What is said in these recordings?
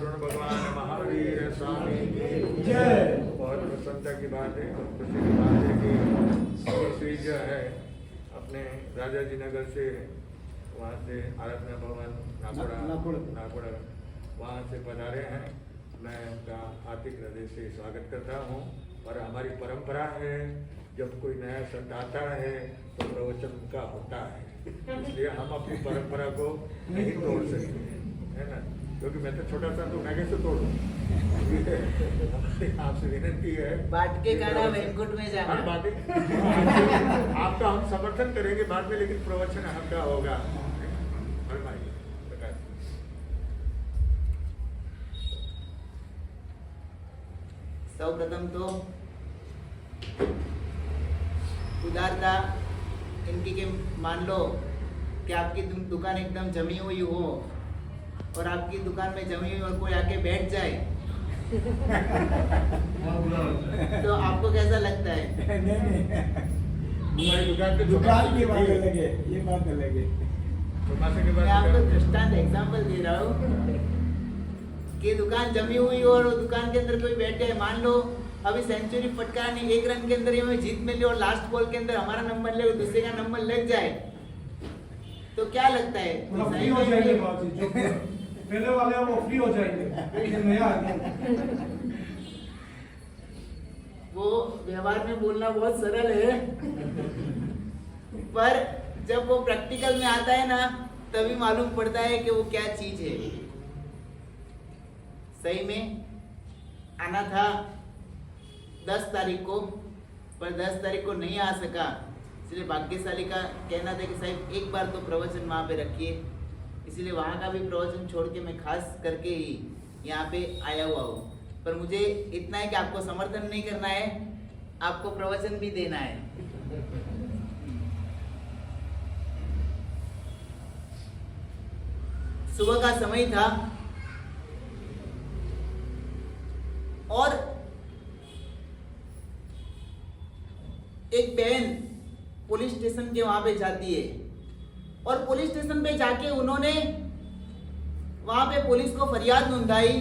अर्जुन भगवान महावीर स्वामी की जय। बहुत प्रसन्नता की बात है और खुशी की बात है कि श्री जो है अपने राजा जी नगर से वहाँ से आराधना भवन नागपुर वहाँ से पधारे हैं। मैं उनका हार्दिक हृदय से स्वागत करता हूँ। और हमारी परंपरा है जब कोई नया संत आता है तो प्रवचन उनका होता है, इसलिए हम अपनी परंपरा को नहीं तोड़ सकते, है ना। क्योंकि मैं तो छोटा सा तो मैं कैसे तोड़ूं। आपसे विनती है बाट के काना वैकुंठ में जाना। आपका हम समर्थन करेंगे बाद में, लेकिन प्रवचन आपका होगा। सर्वप्रथम तो उदारता इनकी के मान लो कि आपकी दुकान एकदम जमी हुई हो और आपकी दुकान में जमी हुई और कोई आके बैठ जाए तो आपको कैसा लगता है? नहीं दुकान की बात अलग है, ये बात अलग है। मैं आपको दृष्टांत एग्जाम्पल दे रहा हूँ कि दुकान जमी हुई हो और दुकान के अंदर कोई बैठ जाए। मान लो अभी सेंचुरी फटकारा नहीं, 1 रन के अंदर हमें जीत मिली और लास्ट बॉल के अंदर हमारा नंबर ले, दूसरे का नंबर लग जाए तो क्या लगता है? फ्री हो जाएंगे, पहले वाले वो फ्री हो जाएंगे। नया वो व्यवहार में बोलना बहुत सरल है पर जब वो प्रैक्टिकल में आता है ना तभी मालूम पड़ता है कि वो क्या चीज है। सही में आना था 10 तारीख को, पर 10 तारीख को नहीं आ सका, इसलिए भाग्यशाली का कहना था कि साहब एक बार तो प्रवचन वहाँ पे रखिए। इसलिए वहाँ का भी प्रवचन छोड़ के मैं खास करके ही यहाँ पे आया हुआ हूँ। पर मुझे इतना है कि आपको समर्थन नहीं करना है, आपको प्रवचन भी देना है। सुबह का समय था और एक बहन पुलिस स्टेशन के वहां पे जाती है और पुलिस स्टेशन पे जाके उन्होंने वहां पे पुलिस को फरियाद नोंदाई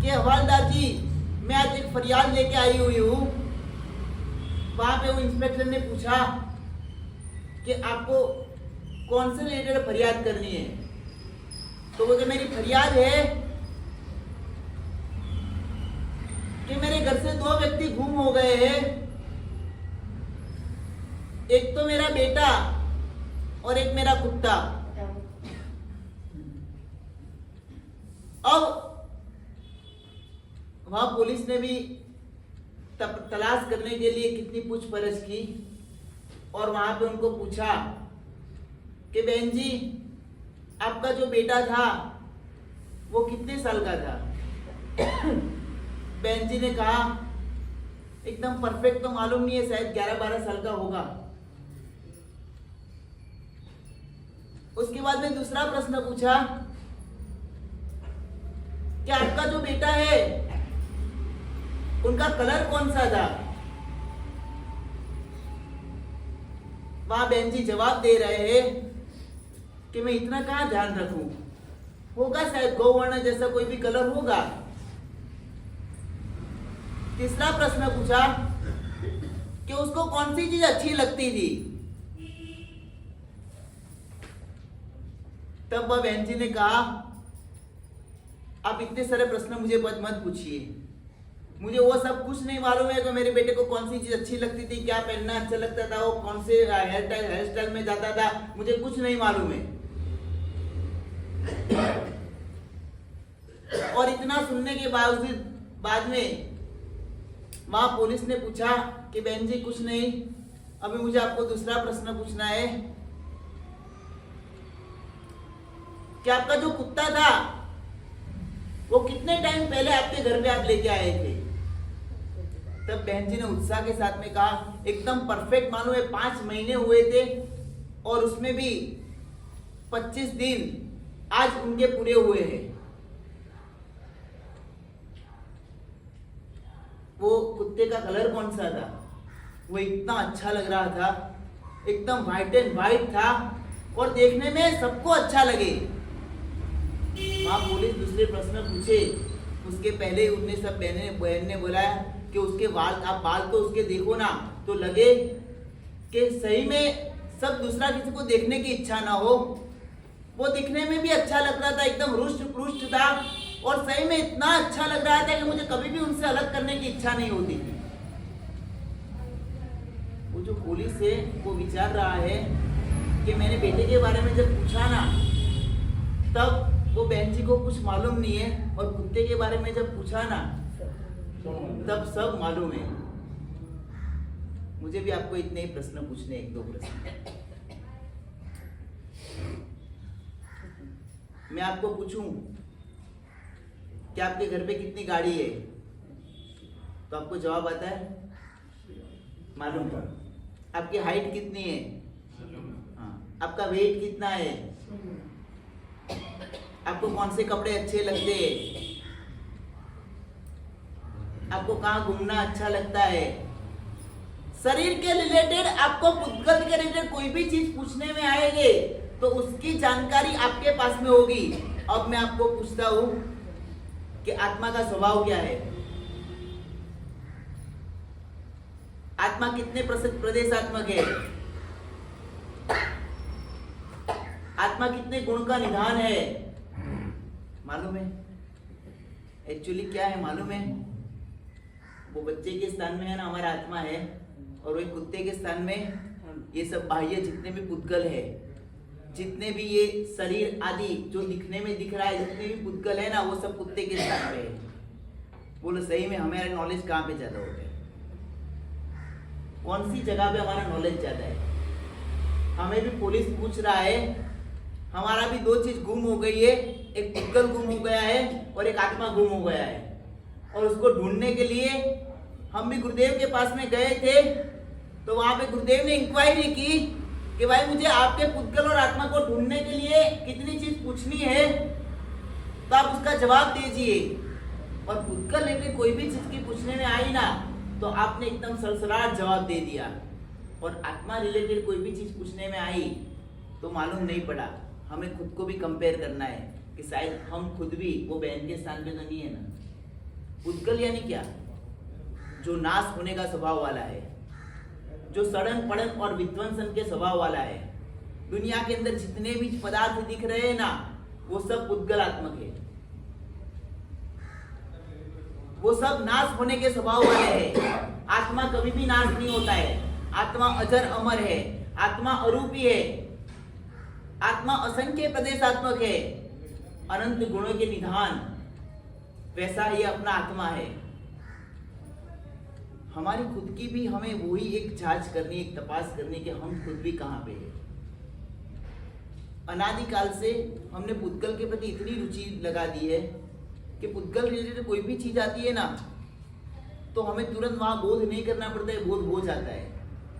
कि हवलदार जी मैं आज एक फरियाद लेके आई हुई हूँ। वहां पे वो इंस्पेक्टर ने पूछा कि आपको कौन से रिलेटेड फरियाद करनी है, तो वो मेरी फरियाद है कि मेरे घर से 2 व्यक्ति गुम हो गए हैं, एक तो मेरा बेटा और एक मेरा कुत्ता। अब वहां पुलिस ने भी तलाश करने के लिए कितनी पूछपरछ की और वहां पे उनको पूछा कि बहन जी आपका जो बेटा था वो कितने साल का था? बहन जी ने कहा एकदम परफेक्ट तो मालूम नहीं है, शायद 11-12 साल का होगा। उसके बाद में दूसरा प्रश्न पूछा कि आपका जो बेटा है उनका कलर कौन सा था? वहां बहन जी जवाब दे रहे हैं कि मैं इतना कहाँ ध्यान रखूं, होगा शायद गौवर्ण जैसा कोई भी कलर होगा। तीसरा प्रश्न पूछा कि उसको कौन सी चीज अच्छी लगती थी? तब वह बहन जी ने कहा आप इतने सारे प्रश्न मुझे मत पूछिए, मुझे वो सब कुछ नहीं मालूम है कि मेरे बेटे को कौन सी चीज अच्छी लगती थी, क्या पहनना अच्छा लगता था, वो कौन से हेयर स्टाइल में जाता था, मुझे कुछ नहीं मालूम है। और इतना सुनने के बावजूद बाद में वहां पुलिस ने पूछा कि बहन जी कुछ नहीं, अभी मुझे आपको दूसरा प्रश्न पूछना है कि आपका जो कुत्ता था वो कितने टाइम पहले आपके घर पे आप लेके आए थे? तब बहन जी ने उत्साह के साथ में कहा एकदम परफेक्ट मालूम है, 5 महीने हुए थे और उसमें भी 25 दिन आज उनके पूरे हुए हैं। वो कुत्ते का कलर कौन सा था? वो इतना अच्छा लग रहा था, एकदम व्हाइट एंड व्हाइट था और देखने में सबको अच्छा लगे। वहाँ पुलिस दूसरे प्रश्न पूछे, उसके पहले उनने सब बहन ने बोला कि उसके आप बाल तो उसके देखो ना, तो लगे कि सही में सब दूसरा किसी को देखने की इच्छा ना हो। वो दिखने में भी अच्छा लग रहा था, एकदम रुष्ट पुष्ट था, और सही में इतना अच्छा लग रहा था कि मुझे कभी भी उनसे अलग करने की इच्छा नहीं होती थी। वो जो पुलिस है वो विचार रहा है कि मैंने बेटे के बारे में जब पूछा ना, तब वो बहन जी को कुछ मालूम नहीं है, और कुत्ते के बारे में जब पूछा ना, तब सब मालूम है। मुझे भी आपको इतने ही प्रश्न पूछने, एक दो प्रश्न। मैं आपको पूछूं कि आपके घर पे कितनी गाड़ी है, तो आपको जवाब आता है, मालूम है। आपकी हाइट कितनी है, हाँ। आपका वेट कितना है, आपको कौन से कपड़े अच्छे लगते हैं, आपको कहाँ घूमना अच्छा लगता है। शरीर के रिलेटेड, आपको पुद्गल के रिलेटेड कोई भी चीज पूछने में आएंगे तो उसकी जानकारी आपके पास में होगी। अब मैं आपको पूछता हूं कि आत्मा का स्वभाव क्या है। आत्मा कितने प्रदेशात्मक है, आत्मा कितने गुण का निधान है, मालूम है? एक्चुअली क्या है मालूम है? वो बच्चे के स्थान में है ना हमारा आत्मा है, और वो कुत्ते के स्थान में ये सब बाह्य जितने भी पुद्गल है, जितने भी ये शरीर आदि जो दिखने में दिख रहा है, जितने भी पुद्गल है ना, वो सब कुत्ते के स्थान पे है। बोलो सही में हमारा नॉलेज कहाँ पे ज्यादा होता है? कौन सी जगह पे हमारा नॉलेज ज्यादा है? हमें भी पुलिस पूछ रहा है, हमारा भी दो चीज गुम हो गई है, एक पुद्गल गुम हो गया है और एक आत्मा गुम हो गया है। और उसको ढूंढने के लिए हम भी गुरुदेव के पास में गए थे, तो वहां पे गुरुदेव ने इंक्वायरी की कि भाई मुझे आपके पुद्गल और आत्मा को ढूंढने के लिए कितनी चीज पूछनी है, तो आप उसका जवाब दीजिए। और पुद्गल लेके कोई भी चीज की पूछने में आई ना, तो आपने एकदम सरसराट जवाब दे दिया। और आत्मा रिलेटेड कोई भी चीज पूछने में आई तो मालूम नहीं पड़ा। हमें खुद को भी कंपेयर करना है कि शायद हम खुद भी वो बहन के स्थान पे तो नहीं है ना। पुद्गल यानी क्या? जो नाश होने का स्वभाव वाला है, जो सड़न पड़न और विध्वंसन के स्वभाव वाला है। दुनिया के अंदर जितने भी पदार्थ दिख रहे हैं ना, वो सब पुद्गलात्मक है, वो सब नाश होने के स्वभाव वाले हैं। आत्मा कभी भी नाश नहीं होता है, आत्मा अजर अमर है, आत्मा अरूपी है, आत्मा असंख्य प्रदेशात्मक है, अनंत गुणों के निधान, वैसा ही अपना आत्मा है। हमारी खुद की भी हमें वही एक जांच करनी, एक तपास करनी कि हम खुद भी कहाँ पे हैं। अनादिकाल से हमने पुद्गल के प्रति इतनी रुचि लगा दी है कि पुद्गल रिलेटेड कोई भी चीज आती है ना, तो हमें तुरंत वहां बोध नहीं करना पड़ता है, बोध हो जाता है।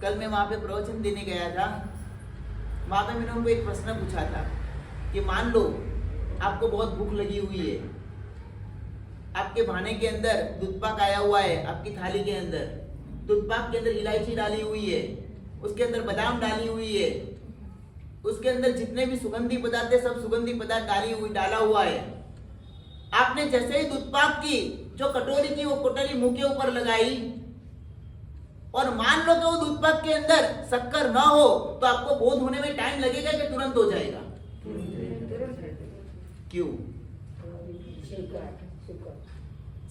कल मैं वहां पे प्रवचन देने गया था, वहां पे मैंने उनको एक प्रश्न पूछा था कि मान लो आपको बहुत भूख लगी हुई है, आपके भाने के अंदर दूध पाक आया हुआ है, आपकी थाली के अंदर दूध पाक के अंदर इलायची डाली हुई है, उसके अंदर बादाम डाली हुई है, उसके अंदर जितने भी सुगंधी पदार्थ है सब सुगंधी पदार्थ डाला हुआ है। आपने जैसे ही दूध पाक की जो कटोरी की वो कटोरी मुंह के ऊपर लगाई, और मान लो कि वो दूध पाक के अंदर शक्कर ना हो, तो आपको बोध होने में टाइम लगेगा कि तुरंत हो जाएगा? क्यों?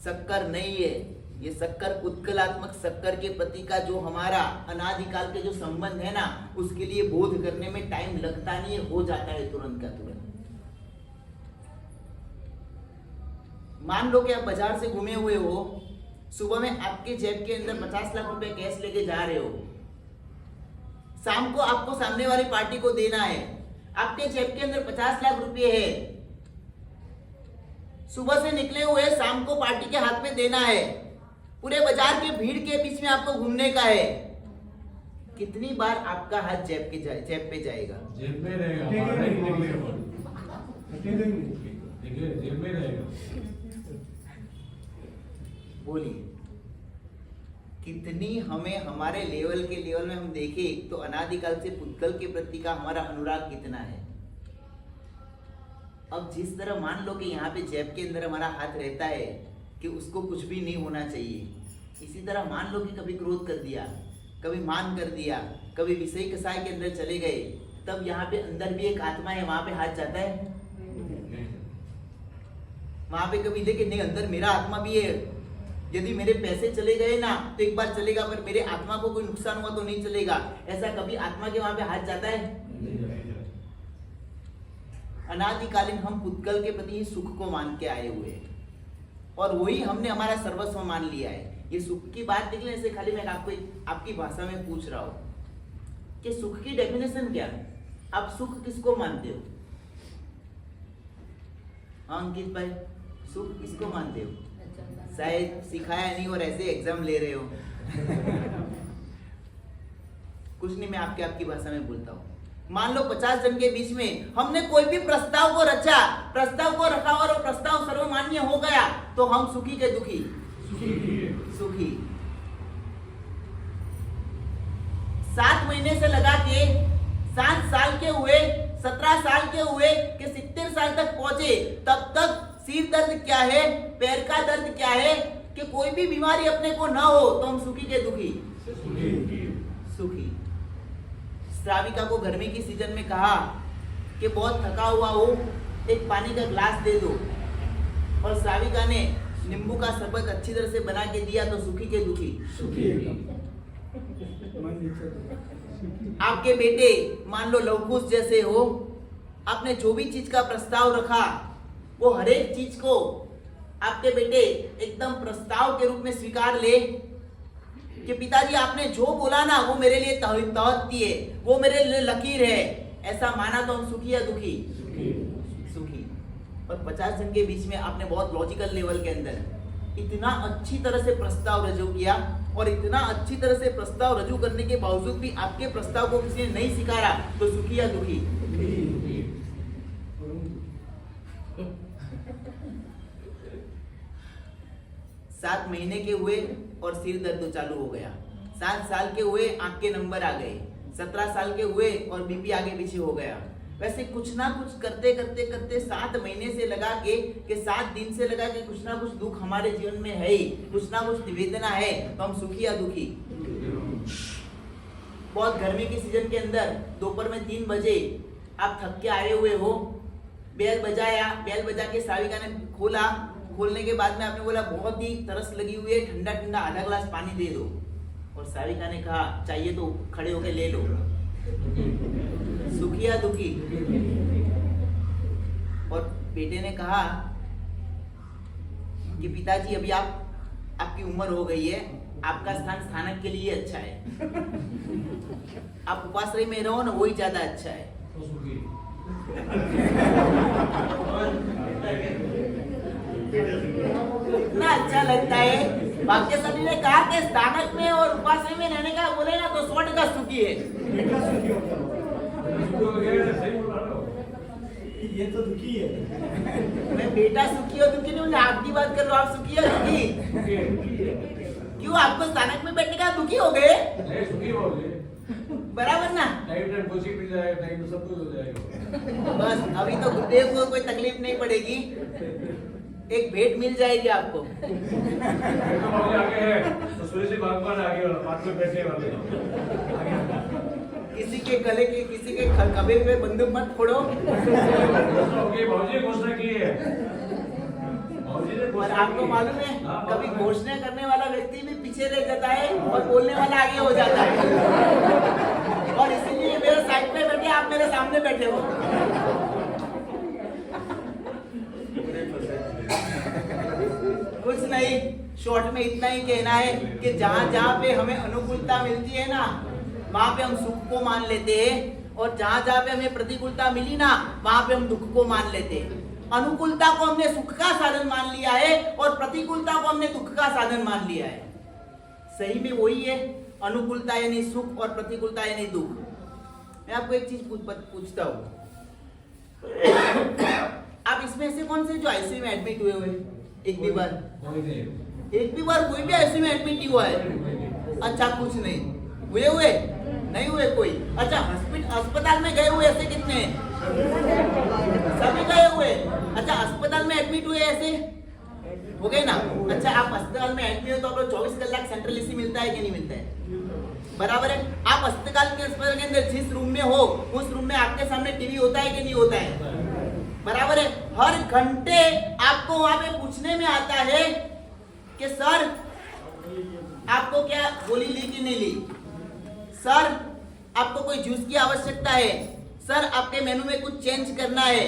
शक्कर नहीं है, ये शक्कर पुद्गलात्मक शक्कर के प्रति का जो हमारा अनादिकाल के जो संबंध है ना, उसके लिए बोध करने में टाइम लगता नहीं है, हो जाता है तुरंत का तुरंत। मान लो कि आप बाजार से घूमे हुए हो, सुबह में आपके जेब के अंदर 50 लाख रुपए कैश लेके जा रहे हो, शाम को आपको सामने वाली पार्टी को देना है, आपके जेब के अंदर 50 लाख रुपए है, सुबह से निकले हुए शाम को पार्टी के हाथ में देना है, पूरे बाजार के भीड़ के बीच में आपको घूमने का है, कितनी बार आपका हाथ जेब पे जाएगा? जेब में रहेगा, जेब में रहेगा। बोलिए, कितनी हमें हमारे लेवल में हम देखें तो अनादिकाल से पुद्गल के प्रति का हमारा अनुराग कितना है। अब जिस तरह मान लो कि यहाँ पे जेब के अंदर हमारा हाथ रहता है कि उसको कुछ भी नहीं होना चाहिए, इसी तरह मान लो कि कभी क्रोध कर दिया, कभी मान कर दिया, कभी विषय कसाय के अंदर चले गए, तब यहाँ पे अंदर भी एक आत्मा है, वहां पे हाथ जाता है? वहां पे कभी देखे नहीं, अंदर मेरा आत्मा भी है। यदि मेरे पैसे चले गए ना तो एक बार चलेगा, पर मेरे आत्मा को कोई नुकसान हुआ तो नहीं चलेगा। ऐसा कभी आत्मा के वहां पे हाथ जाता है? अनादिकालीन हम पुद्गल के प्रति सुख को मान के आए हुए हैं और वही हमने हमारा सर्वस्व मान लिया है। ये सुख की बात निकले से खाली मैं आपको आपकी भाषा में पूछ रहा हूं कि सुख की डेफिनेशन क्या है? आप सुख किसको मानते हो? हाँ अंकित भाई, सुख किसको मानते हो? शायद सिखाया नहीं और ऐसे एग्जाम ले रहे हो। कुछ नहीं, मैं आपकी भाषा में बोलता हूँ। मान लो 50 जन के बीच में हमने कोई भी प्रस्ताव को रचा, प्रस्ताव को रखा और वो प्रस्ताव सर्वमान्य हो गया, तो हम सुखी के दुखी? सुखी। 7 महीने से लगा के 7 साल के हुए, 17 साल के हुए कि 70 साल तक पहुंचे, तब तक सिर दर्द क्या है, पैर का दर्द क्या है, कि कोई भी बीमारी अपने को ना हो, तो हम सुखी के दुखी? सुखी। श्राविका को गर्मी की सीजन में कहा कि बहुत थका हुआ हो, एक पानी का ग्लास दे दो, और श्राविका ने नींबू का शरबत अच्छी तरह से बना के दिया, तो सुखी के दुखी? आपके बेटे मान लो लवकुश जैसे हो, आपने जो भी चीज का प्रस्ताव रखा, वो हर एक चीज को आपके बेटे एकदम प्रस्ताव के रूप में स्वीकार ले कि पिताजी आपने जो बोला ना वो मेरे लिए तहत्ती है, वो मेरे लिए लकीर है, ऐसा माना, तो हम सुखी या दुखी? सुखी। और 50 जन के बीच में आपने बहुत लॉजिकल लेवल के अंदर इतना अच्छी तरह से प्रस्ताव रजू किया, और इतना अच्छी तरह से प्रस्ताव रजू करने के बावजूद भी आपके प्रस्ताव को किसी ने नहीं स्वीकारा, तो सुखी या दुखी? 7 महीने के हुए और सिर दर्द चालू हो गया, 7 साल के हुए आंख के नंबर आ गए, 17 साल के हुए और बीपी आगे पीछे हो गया। वैसे कुछ ना कुछ करते करते करते 7 महीने से लगा के 7 दिन से लगा के कुछ ना कुछ दुख हमारे जीवन में है ही, कुछ ना कुछ निवेदना है, तो हम सुखी या दुखी? बहुत गर्मी की सीजन के अंदर दोपहर में 3 बजे आप थक के आए हुए हो, बेल बजाया, बेल बजा के श्राविका ने खोला, खोलने के बाद में आपने बोला बहुत ही तरस लगी हुई है, ठंडा ठंडा आधा ग्लास पानी दे दो, और श्राविका ने कहा चाहिए तो खड़े होके ले लो, सुखी या दुखी? और बेटे ने कहा कि पिताजी अभी आपकी उम्र हो गई है, आपका स्थान स्थानक के लिए अच्छा है, आप उपाश्रय में रहो ना, वही ज्यादा अच्छा है। इतना अच्छा लगता है। भाग्यशाली ने कहा कि स्थानक में और उपाश्रय में रहने का बोले ना तो 100% सुखी है। ये तो दुखी है। मैं बेटा सुखी हो दुखी नहीं, आपकी बात कर रहा हूँ, आप सुखी हो दुखी? क्यों, आपको स्थानक में बैठने का दुखी हो गए? सुखी हो गए, बराबर ना? टाइम कोचिंग मिल जाएगा, टाइम सब कुछ हो जाएगा। बस अभी तो गुरुदेव को कोई तकलीफ नहीं पड़ेगी, एक भेंट मिल जाएगी आपको। आगे है तो सूर्य भगवान आगे वाला पास में बैठने वाले, किसी के गले के, किसी के कबे पे बंदूक मत फोड़ो। भाजी घोषणा की है, और आपको मालूम है कभी घोषणा करने वाला व्यक्ति भी पीछे रह जाता है और बोलने वाला आगे हो जाता है, और इसीलिए मेरे साइड पे बैठे, आप मेरे सामने बैठे हो। कुछ नहीं, शॉर्ट में इतना ही कहना है कि जहां जहां पे हमें अनुकूलता मिलती है ना, वहां पे हम सुख को मान लेते हैं, और जहां जहां पे हमें प्रतिकूलता मिली ना, वहां पे हम दुख को मान लेते हैं। अनुकूलता को हमने सुख का साधन मान लिया है और प्रतिकूलता को हमने दुख का साधन मान लिया है। सही में वही है, अनुकूलता यानी सुख और प्रतिकूलता यानी दुख। मैं आपको एक चीज पूछता हूँ, आप इसमें से कौन से जो आईसीयू में एडमिट हुए हुए एक भी बार कोई भी आईसीयू में एडमिट नहीं हुआ है? अच्छा, कुछ नहीं हुए नहीं हुए कोई? अच्छा, अस्पताल में गए हुए ऐसे कितने हैं? सभी गए हुए। अच्छा, अस्पताल में एडमिट हुए ऐसे हो गए ना। अच्छा, आप अस्पताल में एडमिट हो तो आपको 24 कलाक सेंट्रल एसी मिलता है कि नहीं मिलता है? बराबर है। आप अस्पताल के अंदर जिस रूम में हो उस रूम में आपके सामने टीवी होता है कि नहीं होता है? बराबर है। हर घंटे आपको वहां पे पूछने में आता है कि सर आपको क्या गोली ली कि नहीं ली, सर आपको कोई जूस की आवश्यकता है, सर आपके मेनू में कुछ चेंज करना है।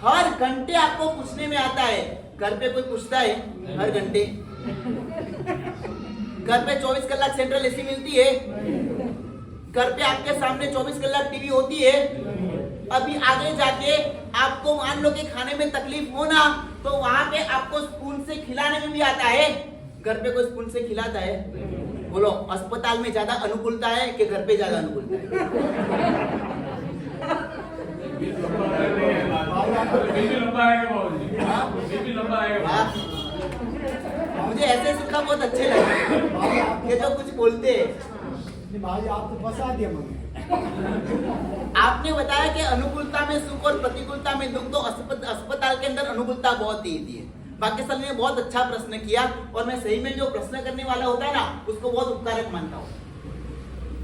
हर घंटे आपको पूछने में आता है। घर पे कोई पूछता है हर घंटे? घर पे 24 कलाक सेंट्रल एसी मिलती है? घर पे आपके सामने 24 कलाक टीवी होती है? अभी आगे जाके आपको मान लो कि खाने में तकलीफ हो ना, तो वहां पे आपको स्पून से खिलाने में भी आता है। घर पे कोई स्पून से खिलाता है? बोलो, अस्पताल में ज्यादा अनुकूलता है कि घर पे ज्यादा अनुकूलता है? मुझे ऐसे सुनना बहुत अच्छे लगे कि जो कुछ बोलते हैं। भाई आप तो फंसा दिया मुझे। आपने बताया कि अनुकूलता में सुख और प्रतिकूलता में दुख, तो अस्पताल के अंदर अनुकूलता बहुत ही है। बाकी सर ने बहुत अच्छा प्रश्न किया और मैं सही में जो प्रश्न करने वाला होता है ना उसको बहुत उपकारक मानता हूँ,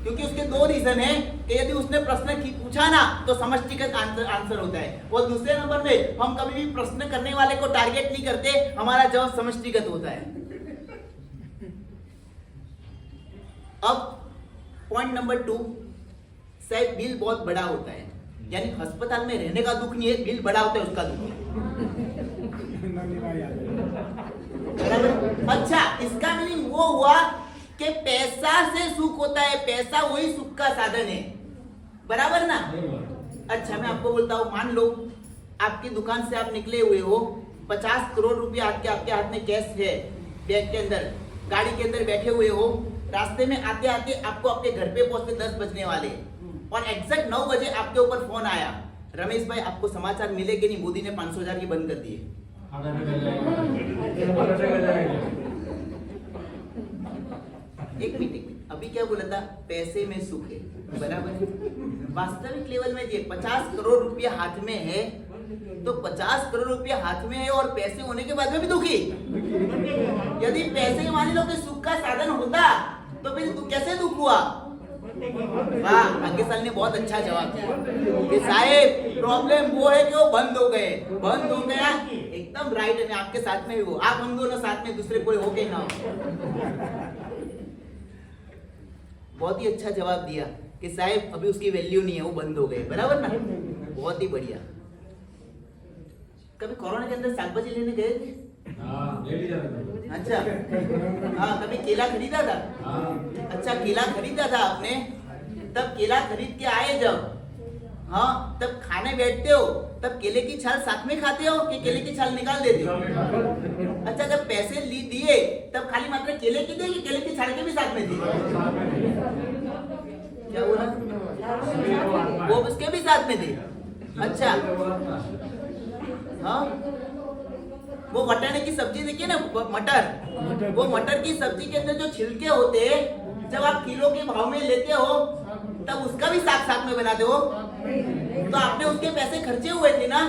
क्योंकि उसके दो रीजन है कि यदि उसने प्रश्न पूछा ना तो समष्टिगत आंसर होता है, और दूसरे नंबर में हम कभी भी प्रश्न करने वाले को टारगेट नहीं करते, हमारा जवाब समष्टिगत होता है। अब पॉइंट नंबर 2, शायद बिल बहुत बड़ा होता है, यानी अस्पताल में रहने का दुख नहीं है, बिल बड़ा होता है उसका दुख है। अच्छा, इसका मीनिंग वो हुआ कि पैसा से सुख होता है, पैसा वही सुख का साधन है, बराबर ना? अच्छा, मैं आपको बोलता हूँ, मान लो आपकी दुकान से आप निकले हुए हो, 50 करोड़ रुपया आपके हाथ में कैश है, बैग के अंदर, गाड़ी के अंदर बैठे हुए हो, रास्ते में आते आते आपको आपके घर पे पहुंचते 10 बजने वाले, और एग्जैक्ट 9 बजे आपके ऊपर फोन आया, रमेश भाई आपको समाचार मिले कि नहीं, मोदी ने 500,000 की बंद कर दिए। एक मिनट, अभी क्या बोला था? पैसे में सुख है, बराबर? वास्तविक लेवल में ये 50 करोड़ रुपया हाथ में है, तो 50 करोड़ रुपया हाथ में है और पैसे होने के बाद में भी दुखी। यदि पैसे मान लो कि सुख का साधन होता तो फिर कैसे दुख हुआ? वाह, आगे साल ने बहुत अच्छा जवाब दिया कि साहेब प्रॉब्लम वो है कि वो बंद हो गए, बंद हो गया, एकदम राइट है, मैं आपके साथ में भी हूँ, आप हम दोनों साथ में, दूसरे कोई हो के ना हो। बहुत ही अच्छा जवाब दिया कि साहेब अभी उसकी वैल्यू नहीं है, वो बंद हो गए, बराबर ना? बहुत ही बढ़िया। कभी कोरोना के अंदर शाकभाजी लेने गए थे? अच्छा, हाँ, कभी केला खरीदा था? अच्छा, केला खरीदा था आपने, तब केला खरीद के आए जब, हाँ, तब खाने बैठते हो, तब केले की छाल साथ में खाते हो कि केले की छाल निकाल देते हो? अच्छा, जब पैसे दिए तब खाली मात्र केले की दिए कि केले की छाल के भी साथ में दिए? क्या बोला? वो उसके भी साथ में दिए। अच्छा, हाँ, वो मटर की सब्जी देखिए ना, मटर, वो मटर की सब्जी के अंदर जो छिलके होते हैं, जब आप किलो के भाव में लेते हो तब उसका भी साथ में बनाते हो, तो आपने उसके पैसे खर्चे हुए थे ना,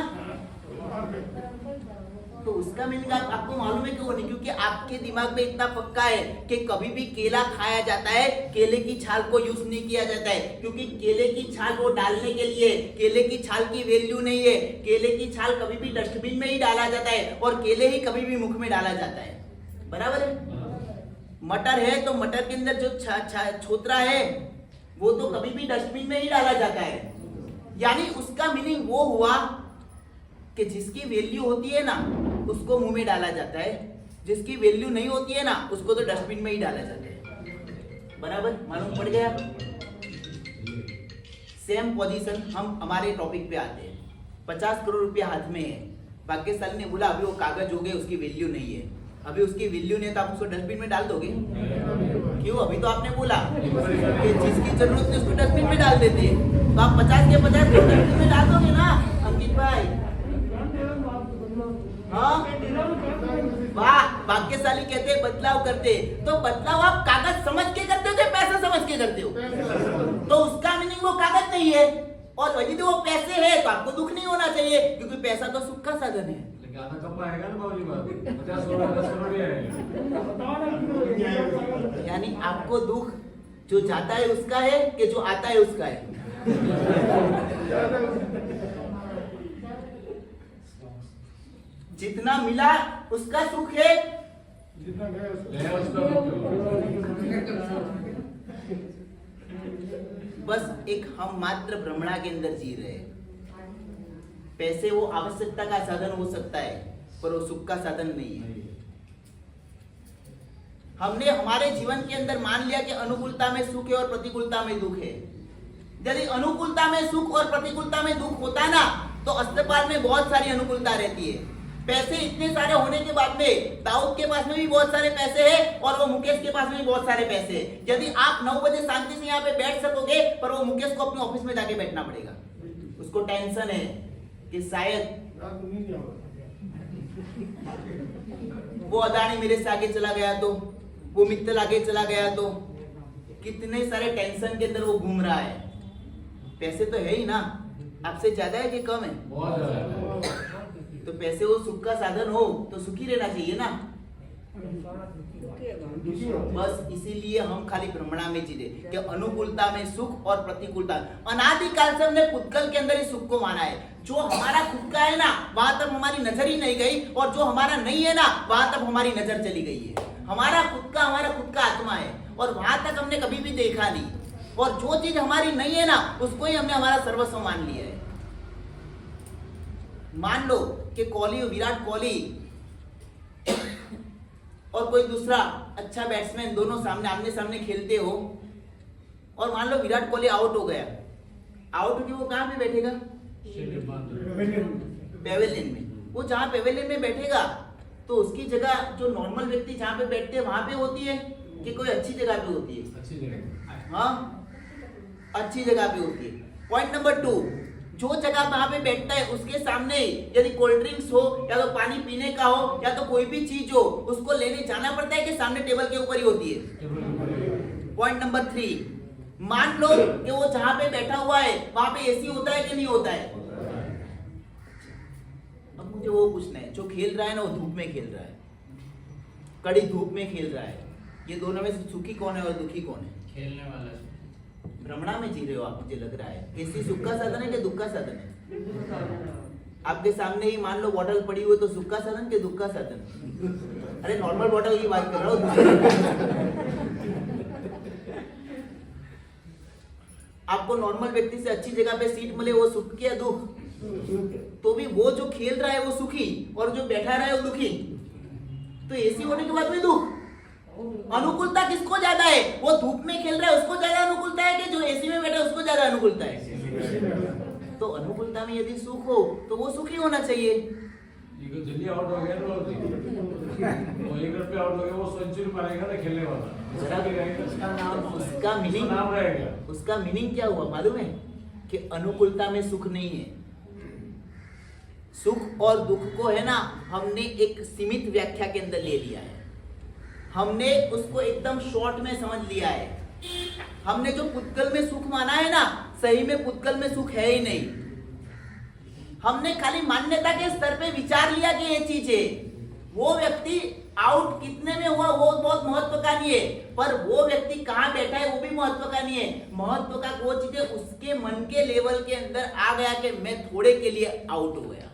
तो उसका मीनिंग आपको मालूम है क्यों नहीं? क्योंकि आपके दिमाग में इतना पक्का है कि कभी भी केला खाया जाता है, केले की छाल को यूज नहीं किया जाता है, क्योंकि केले की छाल वो डालने के लिए, केले की छाल की वैल्यू नहीं है, केले की छाल कभी भी डस्टबिन में ही डाला जाता है, और केले ही कभी भी मुख में डाला जाता है, बराबर है? मटर है तो मटर के अंदर जो छोतरा है वो तो कभी भी डस्टबिन में ही डाला जाता है, यानी उसका मीनिंग वो हुआ कि जिसकी वैल्यू होती है ना उसको मुंह में डाला जाता है, जिसकी वैल्यू नहीं होती है ना उसको तो डस्टबिन में ही डाला जाता है, बराबर? मालूम पड़ गया? सेम पोजीशन हम हमारे टॉपिक पे आते हैं। 50 करोड़ रुपया हाथ में है, भाग्यशाली ने बोला अभी वो कागज हो गए, उसकी वैल्यू नहीं है, अभी उसकी वैल्यू नहीं है तो आप उसको डस्टबिन में डाल दोगे? क्यों? अभी तो आपने बोला कि जिसकी जरूरत नहीं उसको डस्टबिन में डाल देते हैं, तो आप 50 के 50 डस्टबिन में डाल दोगे ना अंकित भाई? हाँ, वाह, भाग्यशाली कहते हैं बदलाव करते, तो बदलाव आप कागज समझ के करते हो कि पैसा समझ के करते हो? तो उसका मीनिंग वो कागज नहीं है, और यदि वो पैसे है तो आपको दुख नहीं होना चाहिए, क्योंकि पैसा तो सुख का साधन है। लेकिन आधा कम आएगा ना बाबूजी, बात 50 करोड़ 10 करोड़ भी आएगा। यानी आपको दुख जो जाता है उसका है कि जो आता है उसका है? जितना मिला उसका सुख है, गया उसका दुख है। बस एक हम मात्र भ्रमणा के अंदर जी रहे हैं। पैसे वो आवश्यकता का साधन हो सकता है, पर वो सुख का साधन नहीं है। हमने हमारे जीवन के अंदर मान लिया कि अनुकूलता में सुख है और प्रतिकूलता में दुख है। यदि अनुकूलता में सुख और प्रतिकूलता में दुख होता ना, तो अस्पताल में बहुत सारी अनुकूलता रहती है। पैसे इतने सारे होने के बाद में दाऊद के पास में भी बहुत सारे पैसे हैं और वो मुकेश के पास में भी बहुत सारे पैसे हैं। यदि आप 9 बजे शांति से यहाँ पे बैठ सकोगे, पर वो मुकेश को अपने ऑफिस में जाके बैठना पड़ेगा। उसको टेंशन है कि शायद वो अदानी मेरे से आगे चला गया तो, वो मित्तल आगे चला गया तो, कितने सारे टेंशन के अंदर वो घूम रहा है। पैसे तो है ही ना, आपसे ज्यादा है कि कम है? बहुत ज्यादा है। तो पैसे वो सुख का साधन हो तो सुखी रहना चाहिए ना। बस इसीलिए हम खाली भ्रमणा में जी रहे कि अनुकूलता में सुख और प्रतिकूलता। अनादिकाल से हमने पुद्गल के अंदर ही सुख को माना है। जो हमारा खुद का है ना, वहां तक हमारी नजर ही नहीं गई, और जो हमारा नहीं है ना, वहां तक हमारी नजर चली गई है। हमारा खुद का आत्मा है, और वहां तक हमने कभी भी देखा नहीं। और जो चीज हमारी नहीं है ना, उसको ही हमने हमारा सर्वस्व मान लिया है। मान लो कि कोहली, विराट कोहली और कोई दूसरा अच्छा बैट्समैन दोनों सामने आमने सामने खेलते हो, और मान लो विराट कोहली आउट हो गया। आउट होके वो कहाँ पे बैठेगा? पेवेलियन में। वो जहाँ पेवेलियन में बैठेगा तो उसकी जगह जो नॉर्मल व्यक्ति जहाँ पे बैठते हैं वहां पे होती है कि कोई अच्छी जगह पे होती है? अच्छी जगह। हाँ, अच्छी जगह पे होती है। पॉइंट नंबर 2, जो जगह वहां पे बैठता है उसके सामने यदि कोल्ड ड्रिंक्स हो या तो पानी पीने का हो या तो कोई भी चीज हो, उसको लेने जाना पड़ता है कि सामने टेबल के ऊपर ही होती है? पॉइंट नंबर 3, मान लो कि वो जहां पे बैठा हुआ है वहां पे एसी होता है कि नहीं होता है? अब मुझे वो पूछना है, जो खेल रहा है ना वो धूप में खेल रहा है, कड़ी धूप में खेल रहा है, ये दोनों में से सुखी कौन है और दुखी कौन है? खेलने वाला। भ्रमणा में जी रहे हो आप, मुझे लग रहा है। एसी सुख का साधन है कि दुख का साधन है? आपके सामने ही मान लो बॉटल पड़ी हुई तो सुख का साधन कि दुख का साधन? अरे नॉर्मल बॉटल की बात कर रहा हूँ। आपको नॉर्मल व्यक्ति से अच्छी जगह पे सीट मिले, वो सुख या दुख? तो भी वो जो खेल रहा है वो सुखी और जो बैठा रहा है वो दुखी। तो एसी होने के बाद भी दुख। अनुकूलता किसको ज्यादा है? वो धूप में खेल रहा है उसको ज्यादा अनुकूलता है कि जो एसी में बैठा है उसको ज्यादा अनुकूलता है? तो अनुकूलता में यदि सुख हो तो वो सुखी होना चाहिए। जल्दी आउट हो गया ना, वो 1 रन पे आउट हो गया, वो सेंचुरी मारेगा ना खेलने वाला। उसका मीनिंग क्या हुआ मालूम है? कि अनुकूलता में सुख नहीं है। सुख और दुख को है ना, हमने एक सीमित व्याख्या के अंदर ले लिया है। हमने उसको एकदम शॉर्ट में समझ लिया है। हमने जो पुद्गल में सुख माना है ना, सही में पुद्गल में सुख है ही नहीं। हमने खाली मान्यता के स्तर पे विचार लिया कि ये चीज है। वो व्यक्ति आउट कितने में हुआ वो बहुत महत्व का नहीं है, पर वो व्यक्ति कहाँ बैठा है वो भी महत्व का नहीं है। महत्व का वो चीज है उसके मन के लेवल के अंदर आ गया कि मैं थोड़े के लिए आउट हो गया।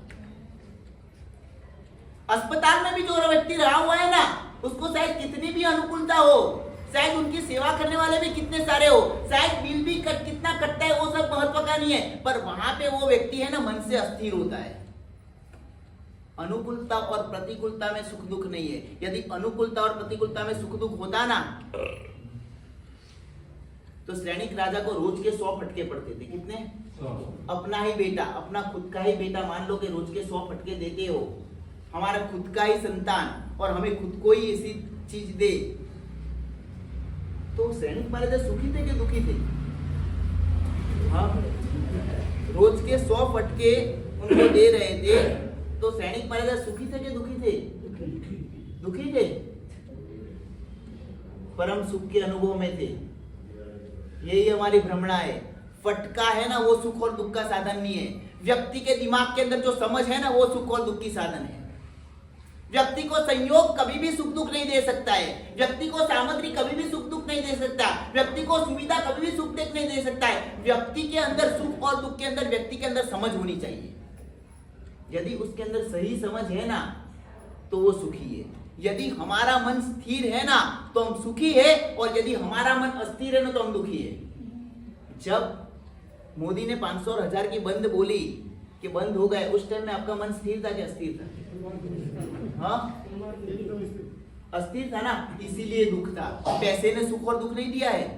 अस्पताल में भी जो व्यक्ति रहा हुआ है ना, उसको शायद कितनी भी अनुकूलता हो, शायद उनकी सेवा करने वाले भी कितने सारे हो, शायद बिल भी कितना कटता है, वो सब महत्व का नहीं है, पर वहां पे वो व्यक्ति है ना मन से अस्थिर होता है। अनुकूलता और प्रतिकूलता में सुख दुख नहीं है। यदि अनुकूलता और प्रतिकूलता में सुख दुख होता ना, तो सैनिक राजा को रोज के 100 फटके पड़ते थे। कितने? 100। अपना ही बेटा, अपना खुद का ही बेटा मान लो कि रोज के 100 फटके देते हो, हमारा खुद का ही संतान, और हमें खुद को ही ऐसी चीज दे, तो सैनिक महाराजा सुखी थे कि दुखी थे? हाँ, रोज के 100 फटके उनको दे रहे थे, तो सैनिक महाराजा सुखी थे कि दुखी थे? दुखी थे। परम सुख के अनुभव में थे। यही हमारी भ्रमणा है। फटका है ना वो सुख और दुख का साधन नहीं है। व्यक्ति के दिमाग के अंदर जो समझ है ना वो सुख और दुख की साधन है। व्यक्ति को संयोग कभी भी सुख दुख नहीं दे सकता है। व्यक्ति को सामग्री कभी भी सुख दुख नहीं दे सकता। व्यक्ति को सुविधा कभी भी सुख दुख नहीं दे सकता है। व्यक्ति के अंदर सुख और दुख के अंदर व्यक्ति के अंदर समझ होनी चाहिए। यदि उसके अंदर सही समझ है ना तो वो सुखी है। यदि हमारा मन स्थिर है ना तो हम सुखी है, और यदि हमारा मन अस्थिर है ना तो हम दुखी है। जब मोदी ने 500 और 1000 की बंद बोली कि बंद हो गए, उस टाइम में आपका मन स्थिर था कि अस्थिर था? हाँ, अस्थिर था ना, इसीलिए दुख था। पैसे ने सुख और दुख नहीं दिया है।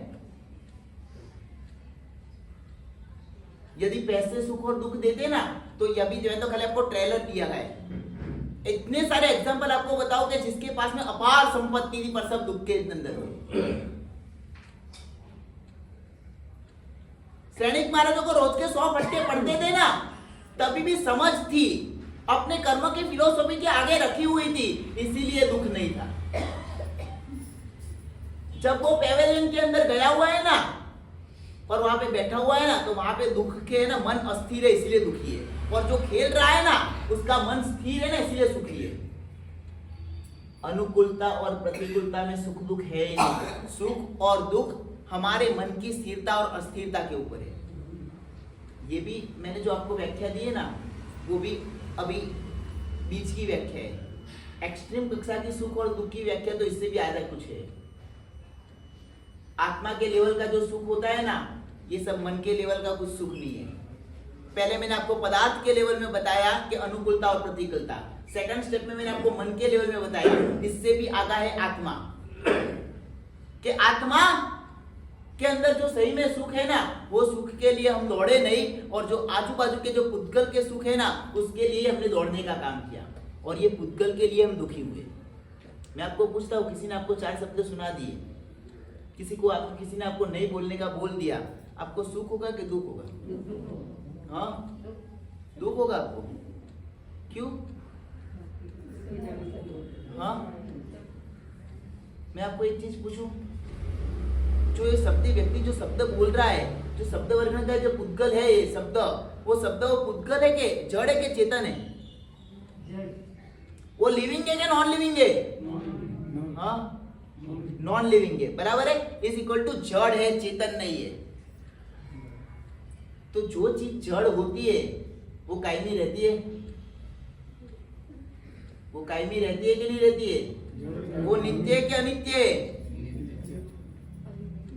यदि पैसे सुख और दुख देते ना तो अभी जो है तो खाली आपको ट्रेलर दिया है। इतने सारे एग्जांपल आपको बताओ कि जिसके पास में अपार संपत्ति थी पर सब दुख के अंदर हो। सैनिक महाराजों को रोज के 100 फटके पड़ते थे ना, तभी भी समझ थी, अपने कर्म की फिलोसॉफी के आगे रखी हुई थी, इसीलिए दुख नहीं था। जब वो पेवेलियन के अंदर गया हुआ है ना और वहां पे बैठा हुआ है ना तो वहां पे दुख के ना मन अस्थिर है इसलिए दुखी है, और जो खेल रहा है ना उसका मन स्थिर है ना इसलिए सुखी है। अनुकूलता और प्रतिकूलता में सुख दुख है ही नहीं। सुख और दुख हमारे मन की स्थिरता और अस्थिरता के ऊपर है। ये भी मैंने जो आपको व्याख्या दी है ना वो भी अभी बीच की व्याख्या है। एक्सट्रीम कक्षा की सुख और दुख की व्याख्या तो इससे भी ज्यादा कुछ है। आत्मा के लेवल का जो सुख होता है ना ये सब मन के लेवल का कुछ सुख नहीं है। पहले मैंने आपको पदार्थ के लेवल में बताया कि अनुकूलता और प्रतिकूलता। सेकंड स्टेप में मैंने आपको मन के लेवल में बताया। इससे भी आगा है आत्मा, कि आत्मा के अंदर जो सही में सुख है ना वो सुख के लिए हम दौड़े नहीं, और जो आजू बाजू के जो पुद्गल के सुख है ना उसके लिए हमने दौड़ने का काम किया, और ये पुद्गल के लिए हम दुखी हुए। मैं आपको पूछता हूँ, किसी ने आपको 4 शब्द सुना दिए, किसी ने आपको नहीं बोलने का बोल दिया, आपको सुख होगा कि दुख होगा? हाँ, दुख होगा आपको। क्यों? हाँ, मैं आपको एक चीज पूछूं, जो ये शब्दी व्यक्ति जो शब्द बोल रहा है, जो शब्द वर्णन का जो पुद्गल है ये शब्द, वो पुद्गल है के जड़ है के चेतन है? वो लिविंग है क्या नॉन लिविंग है? हाँ, नॉन लिविंग है, बराबर है। इज इक्वल टू जड़ है, चेतन नहीं है। तो जो चीज जड़ होती है वो कायमी रहती है? वो कायमी रहती है कि नहीं रहती है? वो नित्य है कि अनित्य है?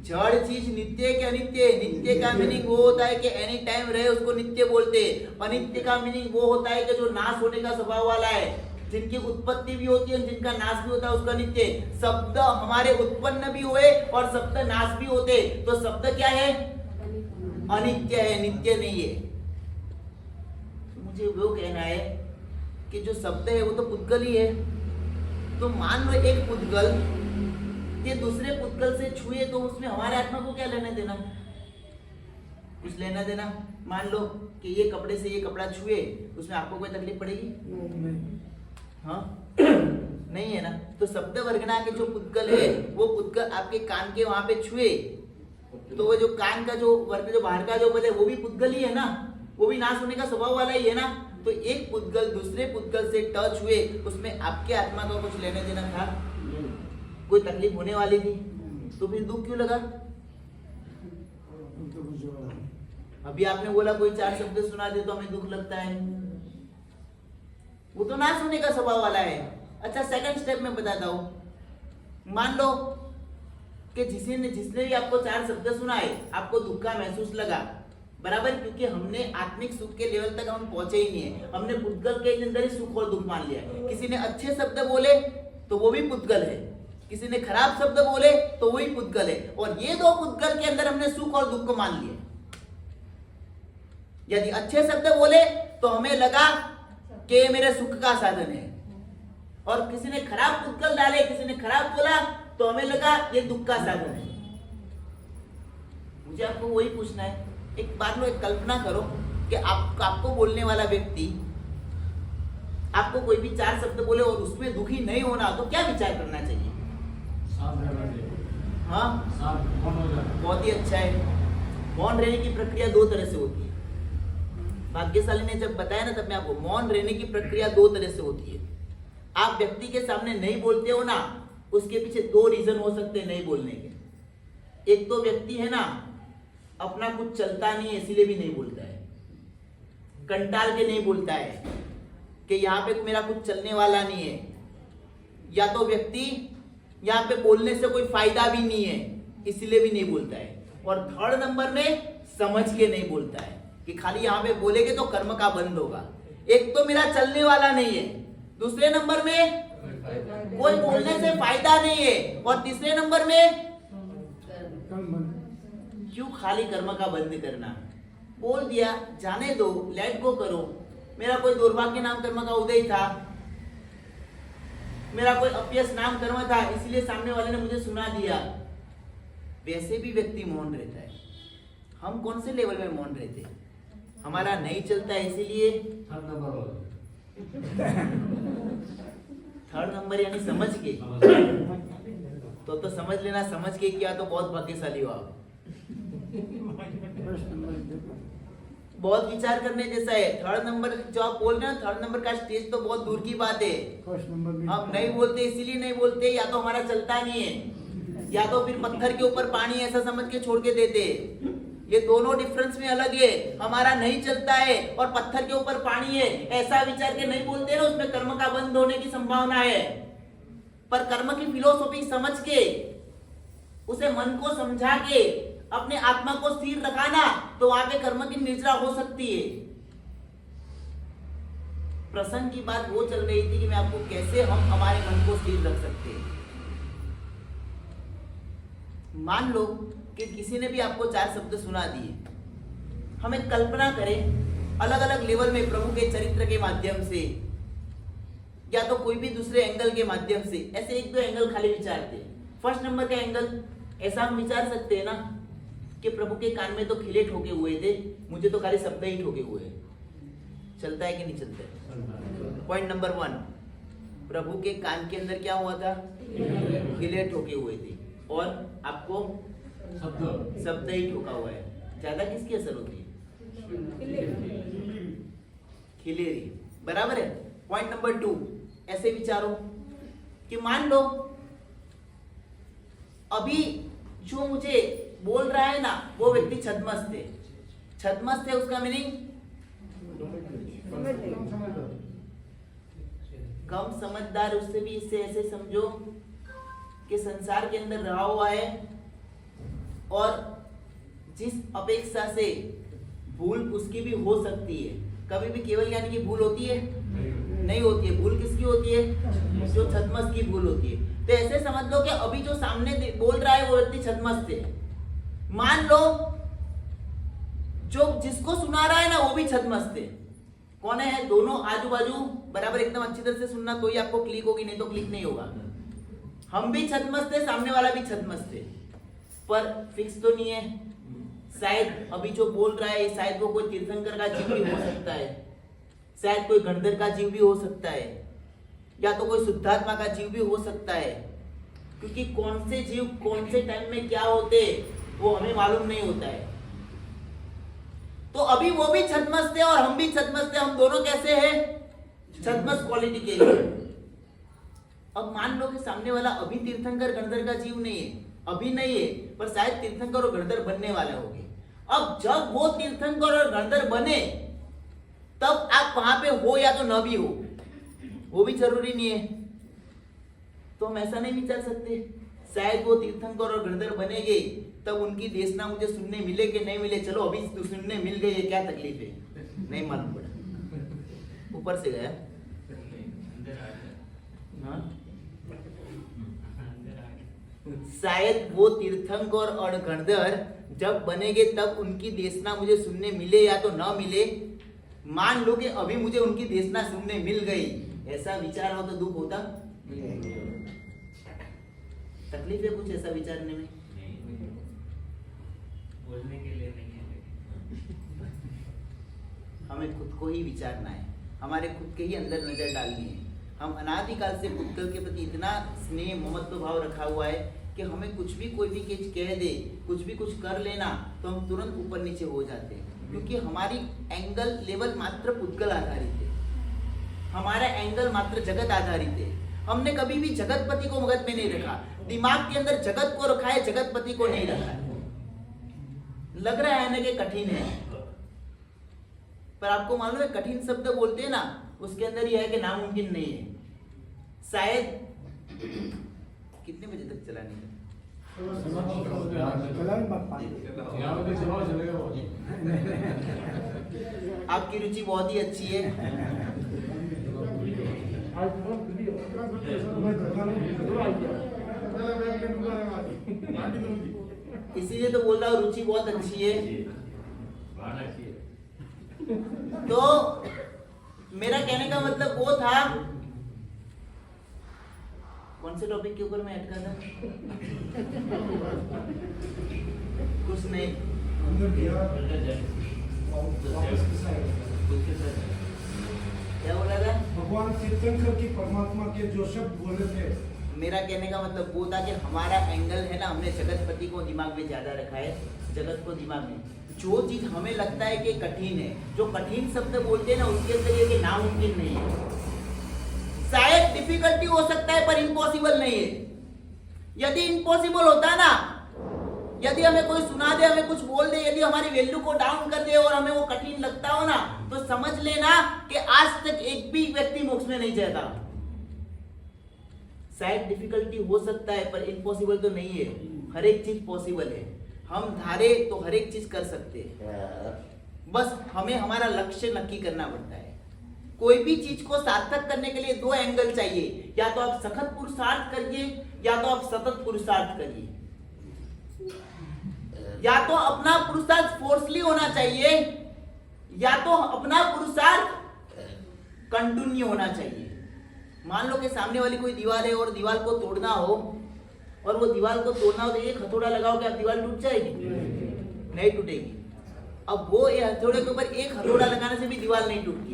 जड़ चीज नित्य है कि अनित्य है? नित्य का मीनिंग वो होता है कि एनी टाइम रहे, उसको नित्य बोलते हैं। अनित्य का मीनिंग वो होता है कि जो नाश होने का स्वभाव वाला है, जिनकी उत्पत्ति भी होती है जिनका नाश भी होता है, उसका नित्य। शब्द हमारे उत्पन्न भी हुए और शब्द नाश भी होते, तो शब्द क्या है? अनित्य है, नित्य नहीं है। मुझे वो कहना है कि जो शब्द है वो तो पुद्गल ही है। तो मान लो एक पुद्गल ये दूसरे पुद्गल से छुए तो उसमें हमारे आत्मा को क्या लेना देना? कुछ लेना देना? मान लो कि ये कपड़े से ये कपड़ा छुए, उसमें आपको कोई तकलीफ पड़ेगी? हाँ, नहीं है ना। तो शब्द वर्गना के जो पुद्गल है वो पुद्गल आपके कान के वहां पे छुए तो वो जो कान का जो वर्ग जो बाहर का जो बल है वो भी पुद्गल ही है ना, वो भी नाश होने का स्वभाव वाला ही है ना। तो एक पुद्गल दूसरे पुद्गल से टच हुए, उसमें आपके आत्मा का कुछ लेने देना था? कोई तकलीफ होने वाली थी? तो फिर दुख क्यों लगा? अभी आपने बोला कोई 4 शब्द सुना दे तो हमें दुख लगता है, वो तो नाश होने का स्वभाव वाला है। अच्छा, सेकंड स्टेप में बताता हूं। मान लो कि जिसने भी आपको 4 शब्द सुनाए आपको दुख का महसूस लगा, बराबर, क्योंकि हमने आत्मिक सुख के लेवल तक हम पहुंचे ही नहीं है। हमने पुद्गल के अंदर ही सुख और दुख मान लिया है। किसी ने अच्छे शब्द बोले तो वो भी पुद्गल है, किसी ने खराब शब्द बोले तो वही पुद्गल है, और ये 2 पुद्गल के अंदर हमने सुख और दुख को मान लिया। यदि अच्छे शब्द बोले तो हमें लगा कि मेरे सुख का साधन है, और किसी ने खराब पुद्गल डाले, किसी ने खराब बोला तो हमें लगा ये दुख का साधन है। मुझे आपको वही पूछना है, एक बात लो, एक कल्पना करो कि आपको बोलने वाला व्यक्ति आपको कोई भी 4 शब्द बोले और उसमें दुखी नहीं होना, तो क्या विचार करना चाहिए? साफ रहना चाहिए। हाँ, साफ कौन हो जाए? बहुत ही अच्छा है। मौन रहने की प्रक्रिया दो तरह से होती है। भाग्यशाली ने जब बताया ना तब मैं आपको, मौन रहने की प्रक्रिया दो तरह से होती है। आप व्यक्ति के सामने नहीं बोलते हो ना, उसके पीछे दो रीजन हो सकते हैं नहीं बोलने के। एक तो व्यक्ति है ना अपना कुछ चलता नहीं है इसीलिए भी नहीं बोलता है, कंटाल के नहीं बोलता है कि यहाँ पे मेरा कुछ चलने वाला नहीं है, या तो व्यक्ति यहाँ पे बोलने से कोई फायदा भी नहीं है इसलिए भी नहीं बोलता है। और थर्ड नंबर में समझ के नहीं बोलता है कि खाली यहाँ पे बोलेंगे तो कर्म का बंध होगा। एक तो मेरा चलने वाला नहीं है, दूसरे नंबर में कोई बोलने से फायदा नहीं है, और तीसरे नंबर में क्यों खाली कर्म का बंद करना। बोल दिया जाने दो, लेट गो करो। मेरा कोई दुर्भाग्य नाम कर्म का उदय था, मेरा कोई अपयश नाम कर्म था इसलिए सामने वाले ने मुझे सुना दिया, वैसे भी व्यक्ति मौन रहता है। हम कौन से लेवल में मौन रहते हैं? हमारा नहीं चलता है इसीलिए थर्ड नंबर यानी समझ के। तो समझ लेना, समझ के किया तो बहुत भाग्यशाली हो आप। बहुत विचार करने जैसा है। थर्ड नंबर जो आप बोल रहे हैं, थर्ड नंबर का स्टेज तो बहुत दूर की बात है। हम नहीं बोलते इसीलिए नहीं बोलते, या तो हमारा चलता नहीं है, या तो फिर पत्थर के ऊपर पानी ऐसा समझ के छोड़ के देते। ये दोनों डिफरेंस में अलग है। हमारा नहीं चलता है और पत्थर के ऊपर पानी है ऐसा विचार के नहीं बोलते ना, उसमें कर्म का बंद होने की संभावना है। पर कर्म की फिलोसॉफी समझ के, उसे मन को समझा के, अपने आत्मा को स्थिर रखाना, तो वहां पे कर्म की निर्जरा हो सकती है। प्रसंग की बात वो चल रही थी कि मैं आपको कैसे हम हमारे मन को स्थिर रख सकते हैं। मान लो कि किसी ने भी आपको 4 शब्द सुना दिए, हमें कल्पना करें अलग अलग लेवल में प्रभु के चरित्र के माध्यम से, या तो कोई भी दूसरे एंगल के माध्यम से, ऐसे 1-2 एंगल खाली विचारते। फर्स्ट नंबर का एंगल ऐसा हम विचार सकते हैं ना कि प्रभु के कान में तो खिले ठोके हुए थे, मुझे तो खाली शब्द ही ठोके हुए। चलता है कि नहीं चलता है? पॉइंट नंबर 1, प्रभु के कान के अंदर क्या हुआ था? खिले ठोके हुए थे, और आपको शब्द ही ठोका हुआ है। ज्यादा किसकी असर होती है? खिलेरी, बराबर है। पॉइंट नंबर 2, ऐसे विचारो कि मान लो अभी जो मुझे बोल रहा है ना वो व्यक्ति छद्मस्त है। छद्मस्त है उसका मीनिंग कम समझदार। उससे भी इससे ऐसे समझो कि संसार के अंदर रहा हुआ है और जिस अपेक्षा से भूल उसकी भी हो सकती है। कभी भी केवल ज्ञानी की भूल होती है? नहीं होती है। भूल किसकी होती है? जो छद्मस्त की भूल होती है। तो ऐसे समझ लो कि अभी जो सामने बोल रहा है वो व्यक्ति छद्मस्त है। मान लो जो जिसको सुना रहा है ना वो भी छद्मस्त है। कौन है? दोनों आजू बाजू बराबर एकदम अच्छी तरह से सुनना तो ही आपको क्लिक होगी, नहीं तो क्लिक नहीं होगा। हम भी छद्मस्त है, सामने वाला भी छद्मस्त है, पर फिक्स तो नहीं है। शायद अभी जो बोल रहा है शायद वो कोई तीर्थंकर का जीव भी हो सकता है, शायद कोई गणधर का जीव भी हो सकता है, या तो कोई शुद्धात्मा का जीव भी हो सकता है। क्योंकि कौन से जीव कौन से टाइम में क्या होते वो हमें मालूम नहीं होता है। तो अभी वो भी छद्मस्त है और हम भी छद्मस्त है। हम दोनों कैसे हैं? छद्मस्त क्वालिटी के लिए। अब मान लो कि सामने वाला अभी तीर्थंकर गणधर का जीव नहीं है, अभी नहीं है, पर शायद तीर्थंकर और गणधर बनने वाले होंगे। अब जब वो तीर्थंकर और गणधर बने तब आप वहां पे हो या तो न भी हो, वो भी जरूरी नहीं है। तो हम ऐसा नहीं विचार सकते शायद वो तीर्थंकर और गणधर बनेंगे तब उनकी देशना मुझे सुनने मिले कि नहीं मिले। चलो अभी तो सुनने मिल गई है, क्या तकलीफ है? नहीं मालूम पड़ा, ऊपर से गया। हाँ? शायद वो तीर्थंकर और गणधर जब बनेंगे तब उनकी देशना मुझे सुनने मिले या तो न मिले। मान लो कि अभी मुझे उनकी देशना सुनने मिल गई, ऐसा विचार हो तो दुख होता? तकलीफ है कुछ ऐसा विचारने में? बोलने के लिए नहीं है। हमें खुद को ही विचारना है, हमारे खुद के ही अंदर नजर डालनी है। हम अनादिकाल से पुत्र के प्रति इतना स्नेह ममत्व भाव रखा हुआ है कि हमें कुछ भी कोई भी चीज कह दे, कुछ भी कुछ कर लेना, तो हम तुरंत ऊपर नीचे हो जाते हैं, क्योंकि हमारी एंगल लेवल मात्र पुद्गल आधारित है, हमारा एंगल मात्र जगत आधारित है। हमने कभी भी जगतपति को मगध में नहीं रखा, दिमाग के अंदर जगत को रखा है, जगतपति को नहीं रखा है। लग रहा है ना कि कठिन है, पर आपको मालूम है कठिन शब्द बोलते हैं ना, उसके अंदर यह है कि नामुमकिन नहीं है। शायद कितने बजे तक चलानी है? यहाँ पे चलाओ, चलेगा वो। आपकी रुचि बहुत ही अच्छी है। इसीलिए तो बोल रहा हूँ रुचि बहुत अच्छी है। तो मेरा कहने का मतलब वो था, कौन से टॉपिक के ऊपर मैं अटका था? कुछ नहीं। क्या बोला था? भगवान तीर्थंकर की परमात्मा के जो शब्द बोले थे, मेरा कहने का मतलब वो था कि हमारा एंगल है ना, हमने जगतपति को दिमाग में ज्यादा रखा है, जगत को दिमाग में। जो चीज हमें लगता है कि कठिन है, जो कठिन शब्द बोलते हैं ना, उसके अंदर ये कि नामुमकिन नहीं है। शायद डिफिकल्टी हो सकता है पर इम्पॉसिबल नहीं है। यदि इम्पॉसिबल होता ना, यदि हमें कोई सुना दे, हमें कुछ बोल दे, यदि हमारी वैल्यू को डाउन कर दे और हमें वो कठिन लगता हो ना, तो समझ लेना कि आज तक एक भी व्यक्ति मोक्ष में नहीं जाता। शायद डिफिकल्टी हो सकता है पर इम्पॉसिबल तो नहीं है। हर एक चीज पॉसिबल है, हम धारे तो हर एक चीज कर सकते हैं, बस हमें हमारा लक्ष्य नक्की करना पड़ता है। कोई भी चीज को सार्थक करने के लिए दो एंगल चाहिए, या तो आप सखत पुरुषार्थ करिए, या तो आप सतत पुरुषार्थ करिए। या तो अपना पुरुषार्थ फोर्सली होना चाहिए, या तो अपना पुरुषार्थ कंटिन्यू होना चाहिए। मान लो कि सामने वाली कोई दीवार है और दीवार को तोड़ना हो, और वो दीवार को तोड़ना हो तो एक हथौड़ा लगाओ, क्या दीवार टूट जाएगी? नहीं टूटेगी। अब वो ये हथौड़े के ऊपर एक हथौड़ा लगाने से भी दीवार नहीं टूटती,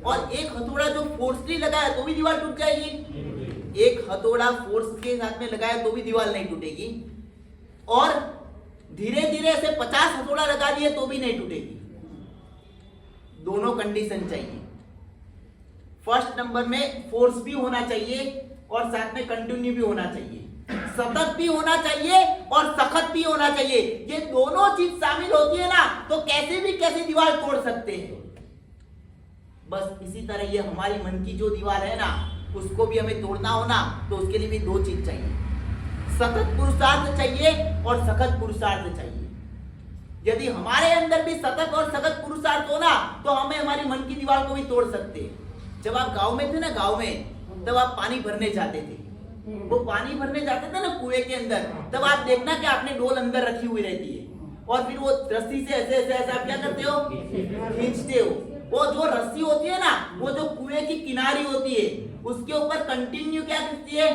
और एक हथौड़ा जो फोर्सली लगाया तो भी दीवार टूट जाएगी। एक हथौड़ा फोर्स के साथ में लगाया तो भी दीवार नहीं टूटेगी, और धीरे धीरे ऐसे 50 हथौड़ा लगा दिए तो भी नहीं टूटेगी। दोनों कंडीशन चाहिए। फर्स्ट नंबर में फोर्स भी होना चाहिए और साथ में कंटिन्यू भी होना चाहिए, सतत भी होना चाहिए और सखत भी होना चाहिए। ये दोनों चीज शामिल होती है ना, तो कैसे भी कैसे दीवार तोड़ सकते हैं। बस इसी तरह ये हमारी मन की जो दीवार है ना, उसको भी हमें तोड़ना हो ना, तो उसके लिए भी दो चीज चाहिए, सतत पुरुषार्थ चाहिए और सखत पुरुषार्थ चाहिए। यदि हमारे अंदर भी सतत और सखत पुरुषार्थ हो ना, तो हमें हमारी मन की दीवार को भी तोड़ सकते हैं। जब आप गांव में थे ना, गांव में, तब आप पानी भरने जाते थे, वो पानी भरने जाते थे ना कुएं के अंदर, तब आप देखना कि आपने डोल अंदर रखी हुई रहती है, और फिर वो रस्सी से ऐसे ऐसे ऐसे आप क्या करते हो, खींचते हो। वो जो रस्सी होती है ना, वो जो कुएं की किनारी होती है, उसके ऊपर कंटिन्यू क्या खींचती है,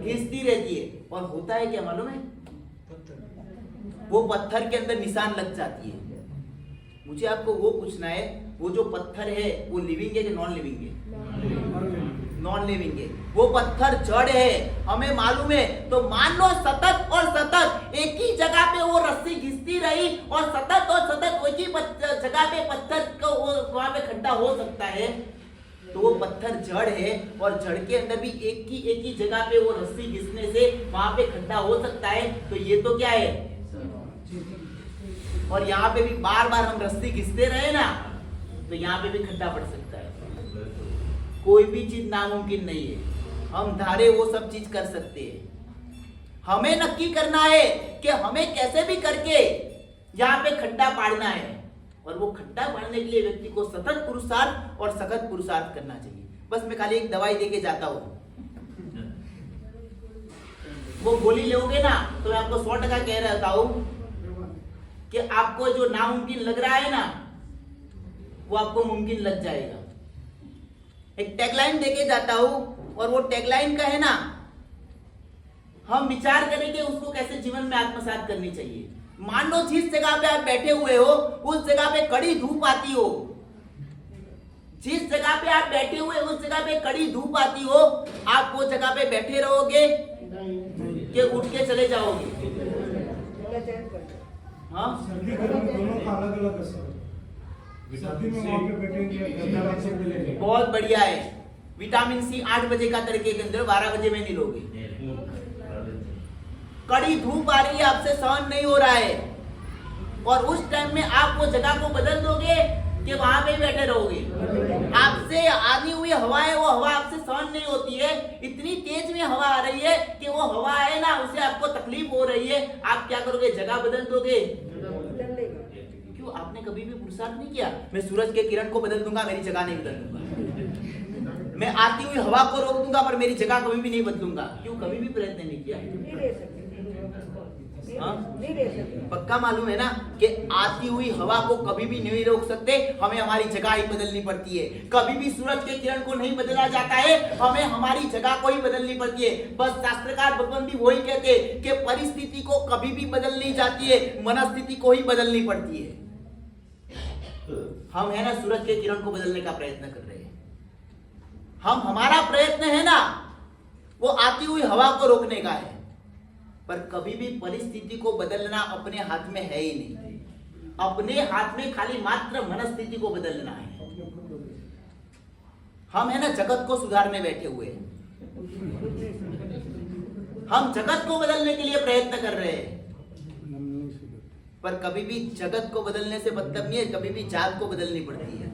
खींचती रहती है, और होता है क्या मालूम है, वो पत्थर के अंदर निशान लग जाती है। मुझे आपको वो पूछना है, वो जो पत्थर है वो लिविंग है कि नॉन लिविंग है? नॉन लिविंग है। वो पत्थर जड़ है, हमें मालूम है। तो मान लो सतत और सतत एक ही जगह पे वो रस्सी घिसती रही, और सतत और सतत एक ही जगह पे पत्थर को वहां पे खड्डा हो सकता है, तो वो पत्थर जड़ है, और जड़ के अंदर भी एक ही जगह पे वो रस्सी घिसने से वहां पे खड्डा हो सकता है। तो ये तो क्या है, और यहाँ पे भी बार बार हम रस्सी घिसते रहे ना, तो यहाँ पे भी खड्डा पड़ सकता है। कोई भी चीज नामुमकिन नहीं है, हम धारे वो सब चीज कर सकते हैं। हमें नक्की करना है कि हमें कैसे भी करके यहाँ पे खड्डा पाड़ना है, और वो खड्डा पाड़ने के लिए व्यक्ति को सतत पुरुषार्थ और सखत पुरुषार्थ करना चाहिए। बस मैं खाली एक दवाई देके जाता हूँ, वो गोली लोगे ना, तो मैं आपको 100% कह रहता हूँ कि आपको जो नामुमकिन लग रहा है ना, वो आपको मुमकिन लग जाएगा। एक टैगलाइन देके जाता हूं, और वो टैगलाइन का है ना, हम विचार करेंगे उसको कैसे जीवन में आत्मसात करनी चाहिए। मान लो जिस जगह पे आप बैठे हुए हो, उस जगह पे कड़ी धूप आती हो, जिस जगह पे आप बैठे हुए उस जगह पे कड़ी धूप आती हो, आप वो जगह पे बैठे रहोगे? कि उठ के चले जाओगे? हाँ, सर्दी गर्मी दोनों का अलग अलग असर है। सर्दी में वहाँ पे बैठेंगे, ठंडा से मिलेंगे। बहुत बढ़िया है। विटामिन सी 8 बजे का तड़के के अंदर 12 बजे में नहीं लोगे। कड़ी धूप आ रही है, आपसे सहन नहीं हो रहा है, और उस टाइम में आप वो जगह को बदल दोगे कि वहां पे बैठे रहोगे। आपसे आनी हुई हवा है, वो हवा आपसे सहन नहीं होती है, इतनी तेज में हवा आ रही है कि वो हवा है ना, उससे आपको तकलीफ हो रही है। आप क्या करोगे? जगह बदल दोगे। क्यों? आपने कभी भी पुरुषार्थ नहीं किया, मैं सूरज के किरण को बदल दूंगा, मेरी जगह नहीं बदल दूंगा। मैं आती हुई हवा को रोक दूंगा पर मेरी जगह कभी भी नहीं बदलूंगा। क्यों? कभी भी प्रयत्न नहीं किया। पक्का मालूम है ना कि आती हुई हवा को कभी भी नहीं रोक सकते, हमें हमारी जगह ही बदलनी पड़ती है। कभी भी सूरज के किरण को नहीं बदला जाता है, हमें हमारी जगह को ही बदलनी पड़ती है। बस शास्त्रकार भगवान भी वही कहते हैं कि परिस्थिति को कभी भी बदल नहीं जाती है, मनस्थिति को ही बदलनी पड़ती है। हम है ना सूरज के किरण को बदलने का प्रयत्न कर रहे हैं। हमारा प्रयत्न है ना वो आती हुई हवा को रोकने का है, पर कभी भी परिस्थिति को बदलना अपने हाथ में है ही नहीं। अपने हाथ में खाली मात्र मनस्थिति को बदलना है। हम है ना जगत को सुधारने बैठे हुए हैं, हम जगत को बदलने के लिए प्रयत्न कर रहे हैं, पर कभी भी जगत को बदलने से मतलब नहीं है, कभी भी जात को बदलनी पड़ती है।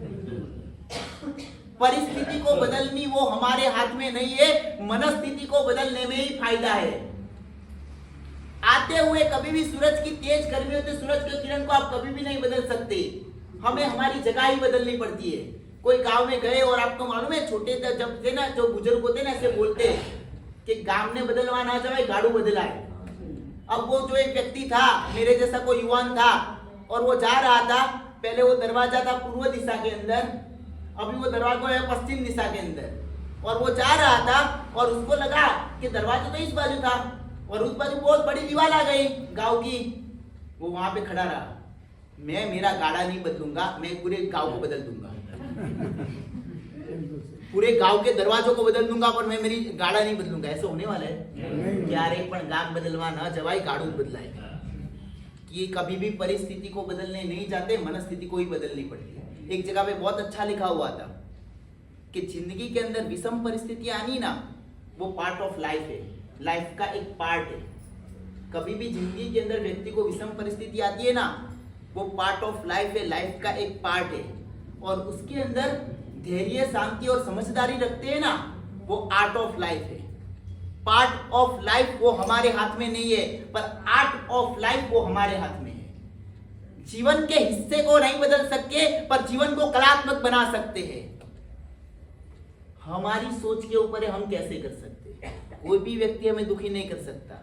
परिस्थिति को बदलनी वो हमारे हाथ में नहीं है, मनस्थिति को बदलने में ही फायदा है। आते हुए कभी भी सूरज की तेज गर्मी होती है, सूरज के किरण को आप कभी भी नहीं बदल सकते, हमें हमारी जगह ही बदलनी पड़ती है। कोई गांव में गए और आपको मालूम है छोटे जब थे ना, जो बुजुर्ग होते ना ऐसे बोलते कि गांव ने बदलवा ना जाए गाड़ू बदला है। अब वो जो एक व्यक्ति था, मेरे जैसा कोई युवान था, और वो जा रहा था, पहले वो दरवाजा था पूर्व दिशा के अंदर, अभी वो दरवाजा है पश्चिम दिशा के अंदर, और वो जा रहा था और उसको लगा कि दरवाजा तो इस बाजू था और उस बाजू बहुत बड़ी दीवार आ गई गांव की। वो वहां पे खड़ा रहा, मैं मेरा गाड़ा नहीं बदलूंगा, मैं पूरे गांव को बदल दूंगा, पूरे गांव के दरवाजों को बदल दूंगा, पर मैं मेरी गाड़ा नहीं बदलूंगा। ऐसा होने वाला है क्या रे? पण गाम बदलवा ना जवाई गाड़ू बदलाए। कि कभी भी परिस्थिति को बदलने नहीं जाते, मनस्थिति को ही बदलनी पड़ती है। एक जगह पे बहुत अच्छा लिखा हुआ था कि जिंदगी के अंदर विषम परिस्थितियां आनी ना, वो पार्ट ऑफ लाइफ है, लाइफ का एक पार्ट है। कभी भी जिंदगी के अंदर व्यक्ति को विषम परिस्थिति आती है ना, वो पार्ट ऑफ लाइफ है, लाइफ का एक पार्ट है, और उसके अंदर धैर्य, शांति और समझदारी रखते हैं ना, वो आर्ट ऑफ लाइफ है। पार्ट ऑफ लाइफ वो हमारे हाथ में नहीं है, पर आर्ट ऑफ लाइफ वो हमारे हाथ में है। जीवन के हिस्से को नहीं बदल सकते, पर जीवन को कलात्मक बना सकते हैं। हमारी सोच के ऊपर है, हम कैसे कर सकते हैं। कोई भी व्यक्ति हमें दुखी नहीं कर सकता।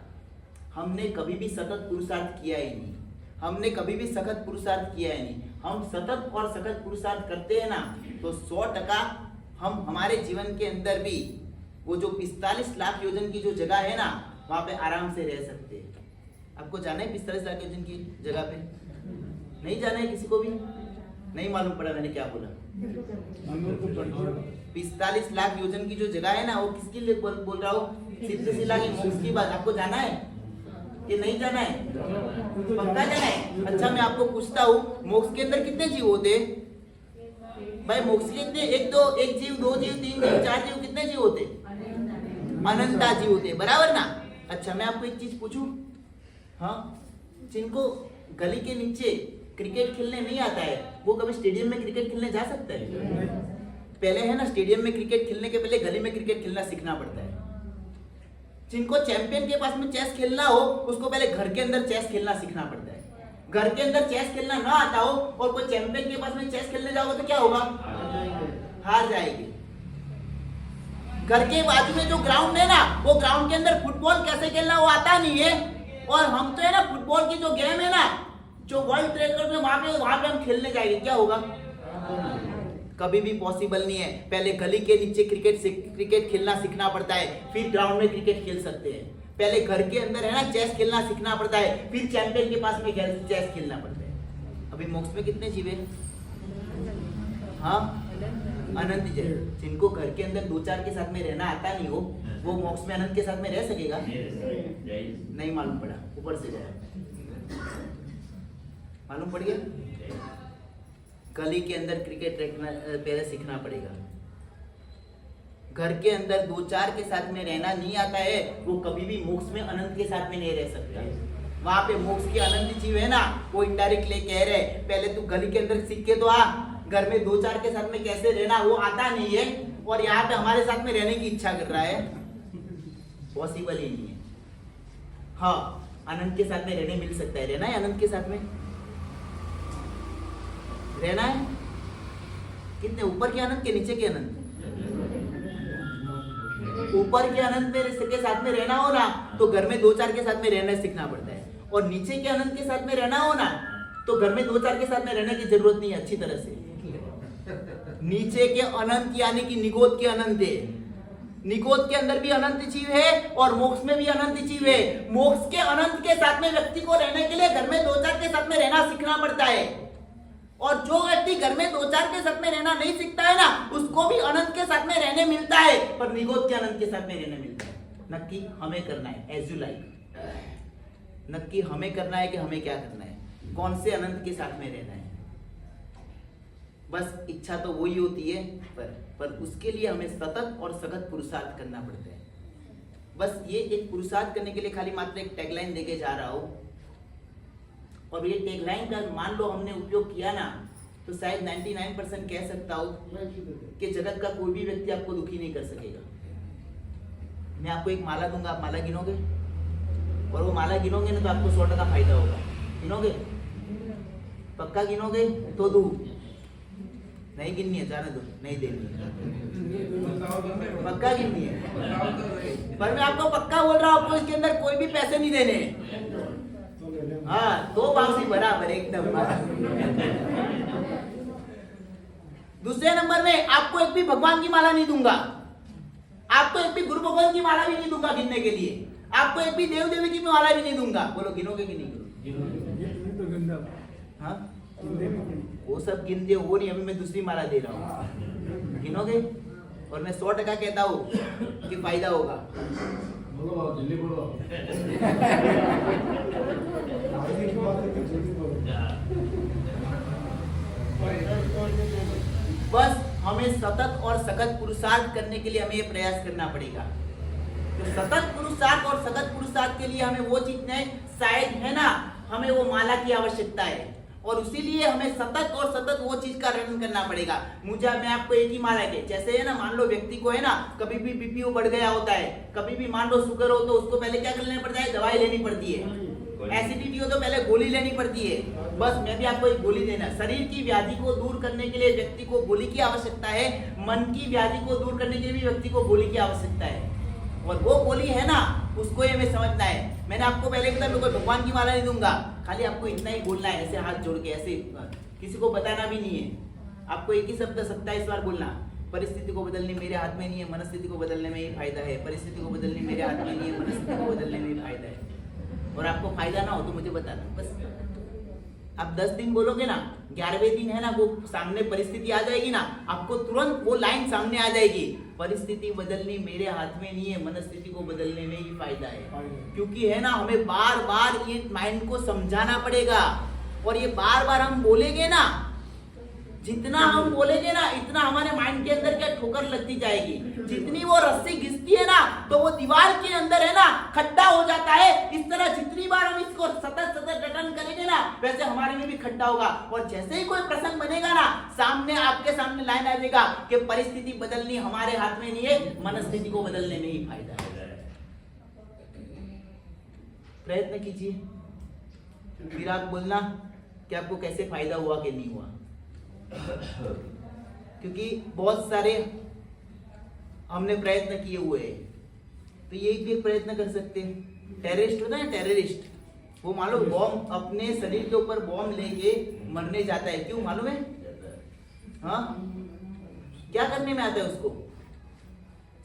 हमने कभी भी सतत पुरुषार्थ किया ही नहीं, हमने कभी भी सखत पुरुषार्थ किया ही नहीं। हम सतत और सखत पुरुषार्थ करते हैं ना, तो 100% हम हमारे जीवन के अंदर भी वो जो 45 लाख योजन की जो जगह है ना, वहां पे आराम से रह सकते हैं। आपको जाना है 45 लाख योजन की जगह पे? नहीं जाना है किसी को भी? नहीं मालूम पड़ा मैंने क्या बोला? 45 लाख योजन की जो जगह है ना, वो किसके लिए बोल रहा हूँ? सिद्धशिला की मोक्ष की बात। आपको जाना है कि नहीं जाना है? पक्का जाना है? अच्छा, मैं आपको पूछता हूँ, मोक्ष के अंदर कितने जीव होते? भाई मोक्ष के कितने? एक जीव, 2 जीव, 3 जीव, 4 जीव, कितने जीव होते? अनंता जीव होते, बराबर ना? अच्छा, मैं आपको एक चीज पूछूं, हाँ, जिनको गली के नीचे क्रिकेट खेलने नहीं आता है, वो कभी स्टेडियम में क्रिकेट खेलने जा सकता है? पहले है ना, स्टेडियम में क्रिकेट खेलने के पहले गली में क्रिकेट खेलना सीखना पड़ता है। जिनको चैंपियन के पास में चेस खेलना हो, उसको पहले घर के अंदर चेस खेलना सीखना पड़ता है। घर के अंदर चेस खेलना ना आता हो और कोई चैंपियन के पास में चेस खेलने जाओगे तो क्या होगा? हार जाएगी। घर के बाजू में जो ग्राउंड है ना, वो ग्राउंड के अंदर फुटबॉल कैसे खेलना वो आता नहीं है, और हम तो है ना फुटबॉल की जो गेम है ना, जो वर्ल्ड ट्रेकर में वहां पे हम खेलने जाएंगे, क्या होगा? कभी भी पॉसिबल नहीं है। पहले गली के नीचे क्रिकेट खेलना सीखना पड़ता है, फिर ग्राउंड में क्रिकेट खेल सकते हैं। पहले घर के अंदर है ना चेस खेलना सीखना पड़ता है, फिर चैंपियन के पास में चेस खेलना पड़ता है। अभी मोक्ष में कितने जीव हैं? हाँ, अनंत जय। जिनको घर के अंदर 2-4 के साथ में रहना आता नहीं हो, वो मोक्ष में अनंत के साथ में रह सकेगा? नहीं मालूम पड़ा, ऊपर से गया, मालूम पड़ गया। गली के अंदर क्रिकेट पहले सीखना पड़ेगा। घर के अंदर 2-4 के साथ में रहना नहीं आता है, वो कभी भी मोक्ष में अनंत के साथ में नहीं रह सकता। वहां पे मोक्ष के अनंत जीव है ना, वो इनडायरेक्टली कह रहे पहले तू गली के अंदर सीख के तो आ, घर में 2-4 के साथ में कैसे रहना वो आता नहीं है, और यहाँ पे हमारे साथ में रहने की इच्छा कर रहा है, पॉसिबल ही नहीं है। हाँ, अनंत के साथ में रहने मिल सकता है। रहना है अनंत के साथ में, रहना है। कितने ऊपर के अनंत के नीचे के अनंत? ऊपर के अनंत में के साथ में रहना हो ना, तो घर में 2-4 के साथ में रहना सीखना पड़ता है, और नीचे के अनंत के साथ में रहना हो ना, तो घर में 2-4 के साथ में रहने की जरूरत नहीं है अच्छी तरह से। नीचे के अनंत यानी कि निगोद के अनंत है। निगोद के अंदर भी अनंत जीव है और मोक्ष में भी अनंत जीव है। मोक्ष के अनंत के साथ में व्यक्ति को रहने के लिए घर में 2-4 के साथ में रहना सीखना पड़ता है, और जो व्यक्ति घर में 2-4 के साथ में रहना नहीं सीखता है ना, उसको भी अनंत के साथ में रहने मिलता है, पर निगोद के अनंत के साथ में रहने मिलता है। नक्की हमें करना है, एज यू लाइक। नक्की हमें करना है कि हमें क्या करना है, कौन से अनंत के साथ में रहना है। बस इच्छा तो वही होती है, पर उसके लिए हमें सतत और सखत पुरुषार्थ करना पड़ता है। बस ये एक पुरुषार्थ करने के लिए खाली मात्र एक टैगलाइन देके जा रहा हूं, और ये टैगलाइन का मान लो हमने उपयोग किया ना, तो शायद 99% कह सकता हूं कि जगत का कोई भी व्यक्ति आपको दुखी नहीं कर सकेगा। मैं आपको एक माला दूंगा, आप माला गिनोगे, और वो माला गिनोगे ना तो आपको 100% फायदा होगा। गिनोगे? पक्का गिनोगे तो दू, नहीं गिननी है जाने दो, नहीं देनी है। पक्का गिननी है, पर मैं आपको पक्का बोल रहा हूं, आपको इसके अंदर कोई भी पैसे नहीं देने। हाँ, तो वापसी बराबर एकदम। दूसरे नंबर में आपको एक भी भगवान की माला नहीं दूंगा, आपको एक भी गुरु भगवान की माला भी नहीं दूंगा गिनने के लिए, आपको एक भी देव देवी की माला भी नहीं दूंगा। बोलो गिनोगे कि नहीं? हाँ, वो सब गिनते हो नहीं, अभी मैं दूसरी माला दे रहा हूँ, गिनोगे? और मैं 100% कहता हूँ कि फायदा होगा। बोलो जल्दी बोलो। बस हमें सतत और सखत पुरुषार्थ करने के लिए हमें ये प्रयास करना पड़ेगा। तो सतत पुरुषार्थ और सखत पुरुषार्थ के लिए हमें वो चीज नहीं, शायद है ना, हमें वो माला की आवश्यकता है, और इसीलिए हमें सतत और सतत वो चीज का रटन करना पड़ेगा। मैं आपको एक ही माला के, जैसे है ना, मान लो व्यक्ति को है ना कभी भी बीपी बढ़ गया होता है, कभी भी मान लो शुगर हो, तो उसको पहले क्या करना पड़ता है? दवाई लेनी पड़ती है। एसिडिटी हो तो पहले गोली लेनी पड़ती है। बस मैं भी आपको एक गोली देना, शरीर की व्याधि को दूर करने के लिए व्यक्ति को गोली की आवश्यकता है, मन की व्याधि को दूर करने के लिए भी व्यक्ति को गोली की आवश्यकता है, और वो गोली है ना, उसको ये हमें समझना है। मैंने आपको पहले कहा मैं कोई भगवान की माला नहीं दूंगा, खाली आपको इतना ही बोलना है, ऐसे हाथ जोड़ के, ऐसे किसी को बताना भी नहीं है। आपको एक ही शब्द 27 बार बोलना, परिस्थिति को बदलने मेरे हाथ में नहीं है, मनस्थिति को बदलने में ही फायदा है। परिस्थिति को बदलने मेरे हाथ में नहीं है, मनस्थिति को बदलने में ही फायदा है। और आपको फायदा ना हो तो मुझे बताना। बस आप 10 दिन बोलोगे ना, 11वें दिन है ना, वो सामने परिस्थिति आ जाएगी ना, आपको तुरंत वो लाइन सामने आ जाएगी, परिस्थिति बदलनी मेरे हाथ में नहीं है, मनस्थिति को बदलने में ही फायदा है। क्योंकि है ना, हमें बार बार ये माइंड को समझाना पड़ेगा, और ये बार बार हम बोलेंगे ना, जितना हम बोलेंगे ना, इतना हमारे माइंड के अंदर क्या ठोकर लगती जाएगी। जितनी वो रस्सी घिसती है ना, तो वो दीवार के अंदर है ना खड्डा हो जाता है। इस तरह जितनी बार हम इसको सतत रटन करेंगे ना, वैसे हमारे में भी खड्डा होगा। और जैसे ही कोई प्रसंग बनेगा ना, सामने आपके सामने लाइन आ जाएगा कि परिस्थिति बदलनी हमारे हाथ में नहीं है, मनस्थिति को बदलने में ही फायदा है। प्रयत्न कीजिए, फिर आप बोलना कि आपको कैसे फायदा हुआ कि नहीं हुआ। क्योंकि बहुत सारे हमने प्रयत्न किए हुए हैं, तो ये भी एक प्रयत्न कर सकते हैं। टेररिस्ट होता है, टेररिस्ट, वो मान लो बॉम्ब अपने शरीर के ऊपर बॉम्ब लेके मरने जाता है, क्यों मालूम है? हाँ, क्या करने में आता है उसको?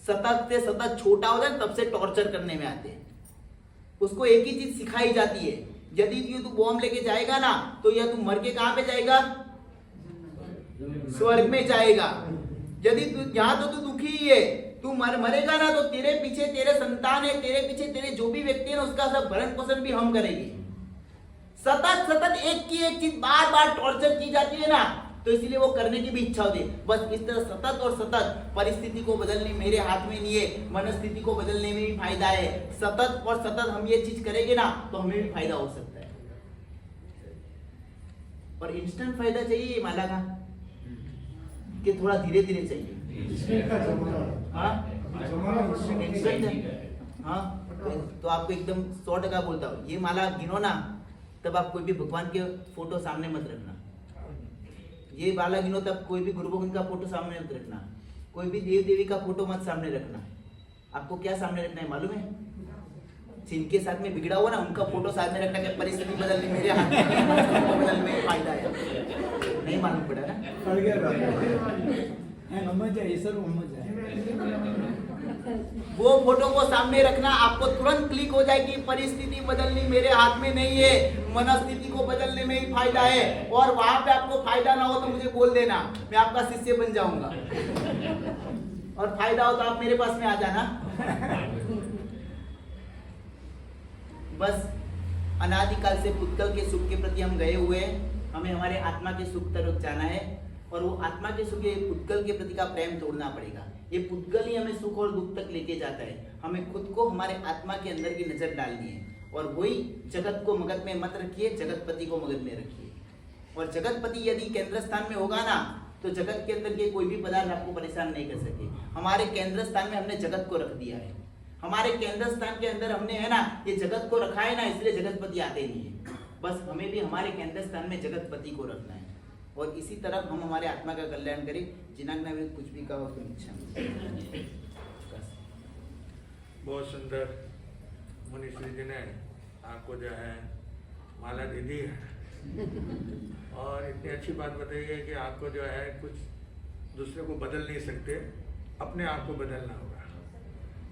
सतत से सतत छोटा होता है तब से टॉर्चर करने में आते हैं। उसको एक ही चीज सिखाई जाती है, यदि तू बॉम्ब लेके जाएगा ना, तो या तू मर के कहां पे जाएगा? स्वर्ग में जाएगा। यदि तू यहाँ तो तू दुखी ही है, तू मरेगा ना तो तेरे पीछे तेरे संतान है, तेरे पीछे तेरे जो भी व्यक्ति है ना उसका सब भरण पोषण भी हम करेंगे। सतत सतत एक की एक चीज बार बार टॉर्चर की जाती है ना, तो इसलिए वो करने की भी इच्छा होती है। बस इस तरह सतत और सतत परिस्थिति को बदलने मेरे हाथ में नहीं है, मनस्थिति को बदलने में भी फायदा है। सतत और सतत हम ये चीज करेंगे ना तो हमें भी फायदा हो सकता है। और इंस्टेंट फायदा चाहिए माला का कि थोड़ा धीरे धीरे चाहिए? हाँ, तो आपको एकदम 100% बोलता हूँ, ये माला गिनो ना तब आप कोई भी भगवान के फोटो सामने मत रखना। ये माला गिनो तब कोई भी गुरु गोविंद का फोटो सामने मत रखना, कोई भी देव देवी का फोटो मत सामने रखना। आपको क्या सामने रखना है मालूम है? जिनके साथ में बिगड़ा हुआ ना उनका फोटो सामने रखना कि परिस्थिति बदलने मेरे हाथ में बदलने में फायदा है। नहीं मालूम पड़ा ना? वो फोटो को सामने रखना, आपको तुरंत क्लिक हो जाएगी परिस्थिति बदलनी मेरे हाथ में नहीं है, मनस्थिति को बदलने में ही फायदा है। और वहां पे आपको फायदा ना हो तो मुझे बोल देना, मैं आपका शिष्य बन जाऊंगा। और फायदा हो तो आप मेरे पास में आ जाना। बस अनादिकाल से पुत्कल के सुख के प्रति हम गए हुए हैं, हमें हमारे आत्मा के सुख तरफ जाना है। और वो आत्मा के सुख पुत्कल के प्रति का प्रेम तोड़ना पड़ेगा। ये पुत्कल ही हमें सुख और दुख तक लेके जाता है। हमें खुद को हमारे आत्मा के अंदर की नजर डालनी है। और वही जगत को मगध में मत रखिए, जगतपति को मगध में रखिए। और जगतपति यदि केंद्र स्थान में होगा ना तो जगत के अंदर के कोई भी पदार्थ आपको परेशान नहीं कर सके। हमारे केंद्र स्थान में हमने जगत को रख दिया है। हमारे केंद्र स्थान के अंदर हमने है ना ये जगत को रखा है ना, इसलिए जगतपति आते नहीं है। बस हमें भी हमारे केंद्र स्थान में जगतपति को रखना है। और इसी तरह हम हमारे आत्मा का कल्याण करें। जिनाग्ना में कुछ भी कहो तो इच्छा। बहुत सुंदर मुनिश्री जी ने आपको जो है माला दे दी है और इतनी अच्छी बात बताई है कि आपको जो है कुछ दूसरे को बदल नहीं सकते, अपने आप को बदलना होगा।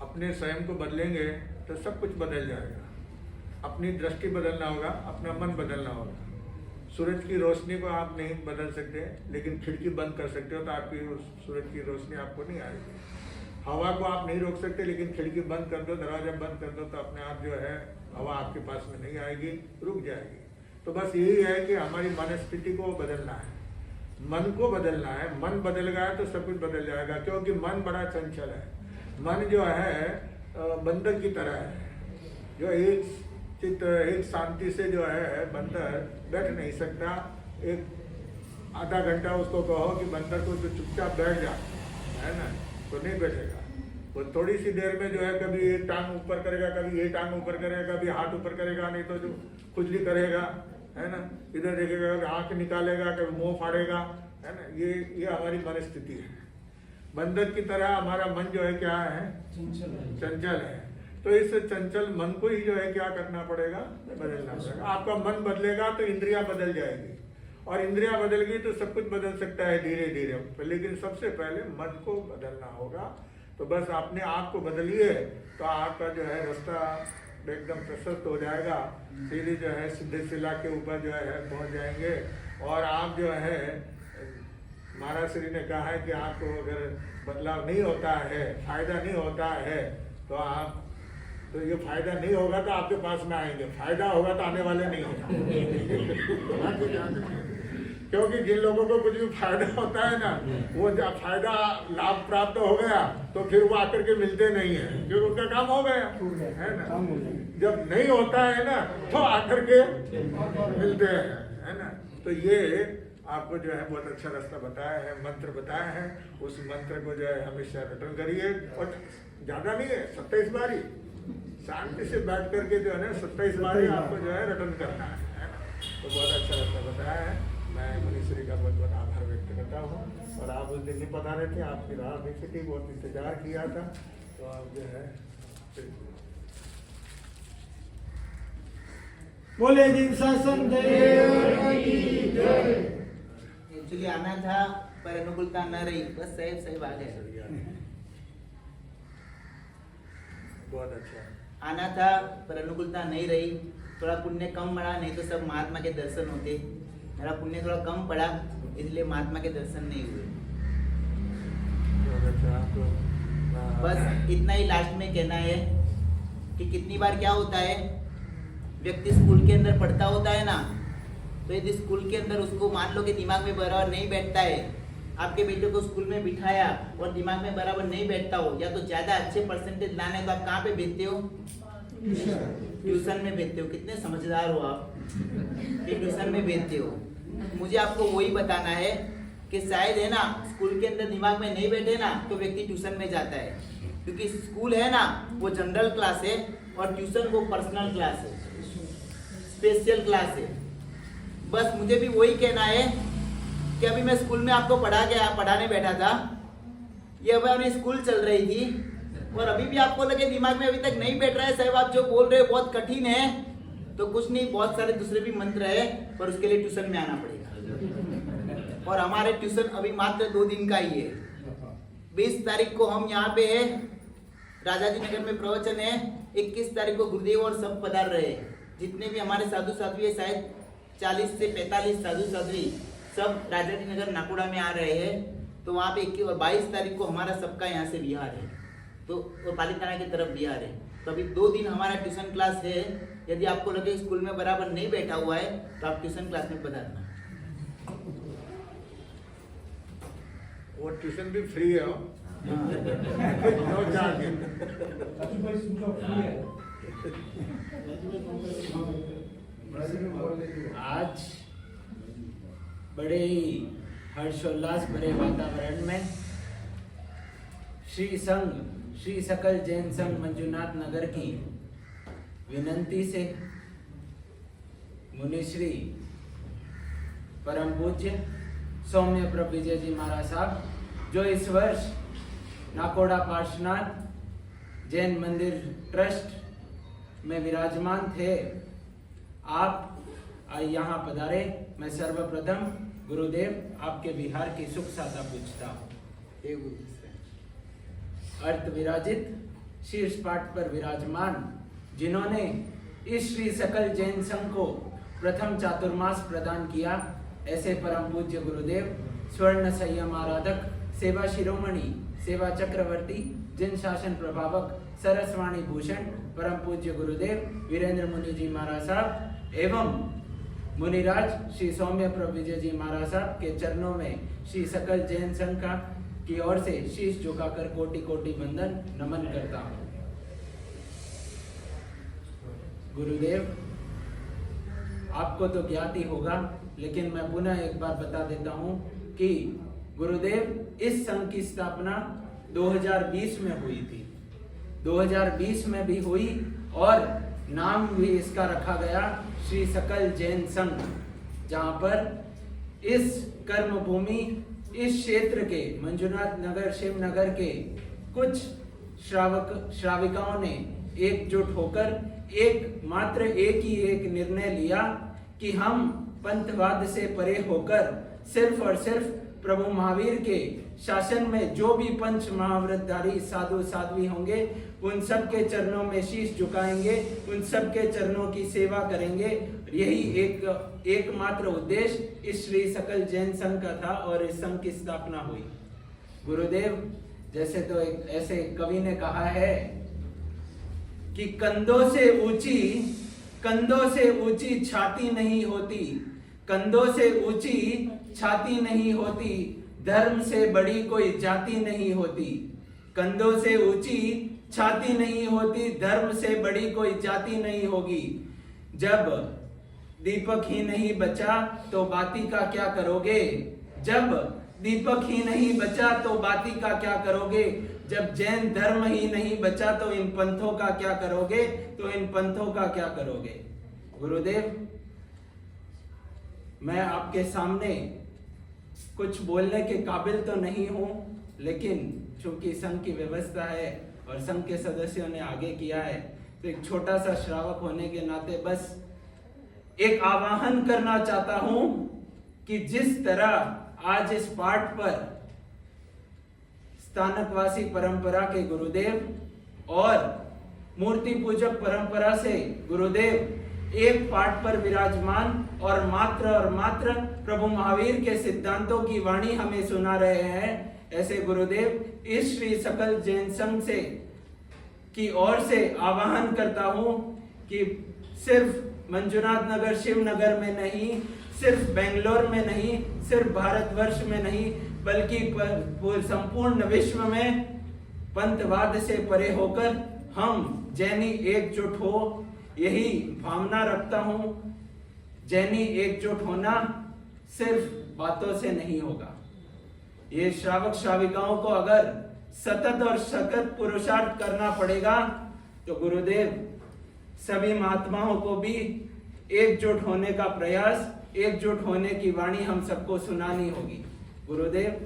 अपने स्वयं को बदलेंगे तो सब कुछ बदल जाएगा। अपनी दृष्टि बदलना होगा, अपना मन बदलना होगा। सूरज की रोशनी को आप नहीं बदल सकते, लेकिन खिड़की बंद कर सकते हो तो आपकी सूरज की रोशनी आपको नहीं आएगी। हवा को आप नहीं रोक सकते, लेकिन खिड़की बंद कर दो, दरवाजा बंद कर दो तो अपने आप जो है हवा आपके पास में नहीं आएगी, रुक जाएगी। तो बस यही है कि हमारी मनस्थिति को बदलना है, मन को बदलना है। मन बदल गया तो सब कुछ बदल जाएगा, क्योंकि मन बड़ा चंचल है। मन जो है बंदर की तरह है, जो एक चित्त एक शांति से जो है बंदर बैठ नहीं सकता। एक आधा घंटा उसको कहो कि बंदर को तो चुपचाप बैठ जा, है ना, तो नहीं बैठेगा। वो थोड़ी सी देर में जो है कभी एक टांग ऊपर करेगा, कभी ये टांग ऊपर करेगा, कभी हाथ ऊपर करेगा, नहीं तो जो खुजली करेगा, है ना, इधर देखेगा, कभी आँख निकालेगा, कभी मुँह फाड़ेगा, है ना। ये हमारी मनस्थिति है। बंदर की तरह हमारा मन जो है क्या है, चंचल है। तो इस चंचल मन को ही जो है क्या करना पड़ेगा, बदलना पड़ेगा। आपका मन बदलेगा तो इंद्रियां बदल जाएगी, और इंद्रियां बदल गई तो सब कुछ बदल सकता है धीरे धीरे। लेकिन सबसे पहले मन को बदलना होगा। तो बस अपने आप को बदलिए तो आपका जो है रास्ता एकदम प्रशस्त हो जाएगा। सीधी जो है सीधे शिला के ऊपर जो है पहुंच जाएंगे। और आप जो है महाराज श्री ने कहा है कि आपको अगर बदलाव नहीं होता है, फायदा नहीं होता है, तो आप तो ये फायदा नहीं होगा तो आपके पास में आएंगे, फायदा होगा तो आने वाले नहीं हैं। क्योंकि जिन लोगों को कुछ भी फायदा होता है ना, वो जब फायदा लाभ प्राप्त हो गया तो फिर वो आकर के मिलते नहीं है, क्योंकि उनका काम हो गया, है ना। जब नहीं होता है ना तो आकर के मिलते हैं, है ना। तो ये आपको जो है बहुत अच्छा रास्ता बताया है, मंत्र बताया है। उस मंत्र को जो है हमेशा रिटर्न करिए। और ज्यादा नहीं है, 27 बारी शांति से बैठ करके जो है ना 27 बारी आपको जो है रिटर्न करना है ना। तो बहुत अच्छा रास्ता बताया है। मैं मुनिश्री का बहुत बहुत आभार व्यक्त करता हूँ। और आप उस दिन नहीं पता रहे थे, आपकी राह देखी थी, बहुत इंतजार किया था, तो आप जो है बोले जी शासन एक्चुअली आना था पर अनुकूलता न रही, बस सही बात है। बहुत अच्छा आना था पर अनुकूलता नहीं रही। थोड़ा पुण्य कम पड़ा, नहीं तो सब महात्मा के दर्शन होते। मेरा पुण्य थोड़ा कम पड़ा, इसलिए महात्मा के दर्शन नहीं हुए। अच्छा तो बस इतना ही लास्ट में कहना है कि कितनी बार क्या होता है, व्यक्ति स्कूल के अंदर पढ़ता होता है ना, तो यदि स्कूल के अंदर उसको मान लो कि दिमाग में बराबर नहीं बैठता है, आपके बेटे को स्कूल में बिठाया और दिमाग में बराबर नहीं बैठता हो, या तो ज्यादा अच्छे परसेंटेज लाने तो आप कहाँ पे भेजते हो? ट्यूशन में भेजते हो। कितने समझदार हो आप कि ट्यूशन में भेजते हो। मुझे आपको वही बताना है कि शायद है ना स्कूल के अंदर दिमाग में नहीं बैठे ना तो व्यक्ति ट्यूशन में जाता है, क्योंकि स्कूल है ना वो जनरल क्लास है और ट्यूशन वो पर्सनल क्लास है, स्पेशल क्लास है। बस मुझे भी वही कहना है कि अभी मैं स्कूल में आपको पढ़ाने बैठा था, ये अभी स्कूल चल रही थी और अभी भी आपको लगे दिमाग में अभी तक नहीं बैठ रहा है, साहब आप जो बोल रहे हो बहुत कठिन है, तो कुछ नहीं, बहुत सारे दूसरे भी मंत्र है, पर उसके लिए ट्यूशन में आना पड़ेगा। और हमारे ट्यूशन अभी मात्र 2 दिन का ही है। 20 तारीख को हम यहाँ पे है, राजाजी नगर में प्रवचन है, 21 तारीख को गुरुदेव और सब पधार रहे हैं। जितने भी हमारे साधु साध्वी है, शायद 40 से 45 साधु साध्वी सब राजाजी नगर नाकोड़ा में आ रहे हैं। तो वहाँ पे 21 और 22 तारीख को हमारा सबका यहाँ से बिहार है, तो और पालिताना की तरफ बिहार है। तो अभी 2 दिन हमारा ट्यूशन क्लास है। यदि आपको लगे स्कूल में बराबर नहीं बैठा हुआ है तो आप ट्यूशन क्लास में पधारना। वो ट्यूशन भी फ्री है, नो चार्ज। भाई सुनो फ्री है। आज बड़े ही हर्षोल्लास भरे वातावरण में श्री सकल जैन संघ मंजुनाथ नगर की विनंती से मुनिश्री परम पूज्य सौम्य प्रभु विजय जी महाराज साहब, जो इस वर्ष नाकोड़ा पार्श्वनाथ जैन मंदिर ट्रस्ट में विराजमान थे, आप यहाँ पधारे। मैं सर्वप्रथम गुरुदेव आपके बिहार की सुख साधा पूछता हूँ। अर्थ विराजित शीर्ष पाठ पर विराजमान, जिन्होंने इस श्री सकल जैन संघ को प्रथम चातुर्मास प्रदान किया, ऐसे परम पूज्य गुरुदेव स्वर्ण संयम आराधक, सेवा शिरोमणि, सेवा चक्रवर्ती, जिन शासन प्रभावक, सरस्वाणी भूषण परम पूज्य गुरुदेव वीरेंद्र मुनि जी महाराज साहब एवं मुनिराज श्री सौम्य प्रभु विजय जी महाराज साहब के चरणों में श्री सकल जैन संघ का की ओर से शीश झुकाकर कोटि कोटि वंदन नमन करता हूँ। गुरुदेव, आपको तो ज्ञात ही होगा, लेकिन मैं पुनः एक बार बता देता हूँ कि गुरुदेव इस संघ की स्थापना 2020 में हुई थी। 2020 में भी हुई और नाम भी इसका रखा गया श्री सकल जैन संघ, जहाँ पर इस कर्म भूमि, इस क्षेत्र के मंजुनाथ नगर, शिवनगर के कुछ श्राविकाओं ने एकजुट होकर एक ही निर्णय लिया कि हम पंथवाद से परे होकर सिर्फ और सिर्फ प्रभु महावीर के शासन में जो भी पंच महाव्रतधारी साधु साध्वी होंगे, उन सब के चरणों में शीश झुकाएंगे, उन सब के चरणों की सेवा करेंगे। यही एकमात्र उद्देश्य इस श्री सकल जैन संघ का था और इस संघ की स्थापना हुई। गुरुदेव, जैसे तो एक ऐसे कवि ने कहा है कि कंधों से ऊंची छाती नहीं होती, कंधों से ऊंची छाती नहीं होती, धर्म से बड़ी कोई जाति नहीं होती। कंधों से ऊंची छाती नहीं होती, धर्म से बड़ी कोई जाति नहीं होगी। जब दीपक ही नहीं बचा तो बाती का क्या करोगे? जब दीपक ही नहीं बचा तो बाती का क्या करोगे? जब जैन धर्म ही नहीं बचा तो इन पंथों का क्या करोगे? तो इन पंथों का क्या करोगे? गुरुदेव, मैं आपके सामने कुछ बोलने के काबिल तो नहीं हूं, लेकिन चूंकि संघ की व्यवस्था है और संघ के सदस्यों ने आगे किया है, तो एक छोटा सा श्रावक होने के नाते बस एक आवाहन करना चाहता हूं कि जिस तरह आज इस पाठ पर स्थानकवासी परंपरा के गुरुदेव और मूर्ति पूजक परंपरा से गुरुदेव एक पाठ पर विराजमान और मात्र प्रभु महावीर के सिद्धांतों की वाणी हमें सुना रहे हैं, ऐसे गुरुदेव इस श्री सकल जैन संघ से की ओर से आह्वान करता हूं कि सिर्फ मंजुनाथ नगर शिवनगर में नहीं, सिर्फ बेंगलोर में नहीं, सिर्फ भारतवर्ष में नहीं, बल्कि संपूर्ण विश्व में पंथवाद से परे होकर हम जैनी एकजुट हो, यही भावना रखता हूं। जैनी एकजुट होना सिर्फ बातों से नहीं होगा। ये श्रावक श्राविकाओं को अगर सतत और सतत पुरुषार्थ करना पड़ेगा तो गुरुदेव सभी महात्माओं को भी एकजुट होने का प्रयास, एकजुट होने की वाणी हम सबको सुनानी होगी। गुरुदेव,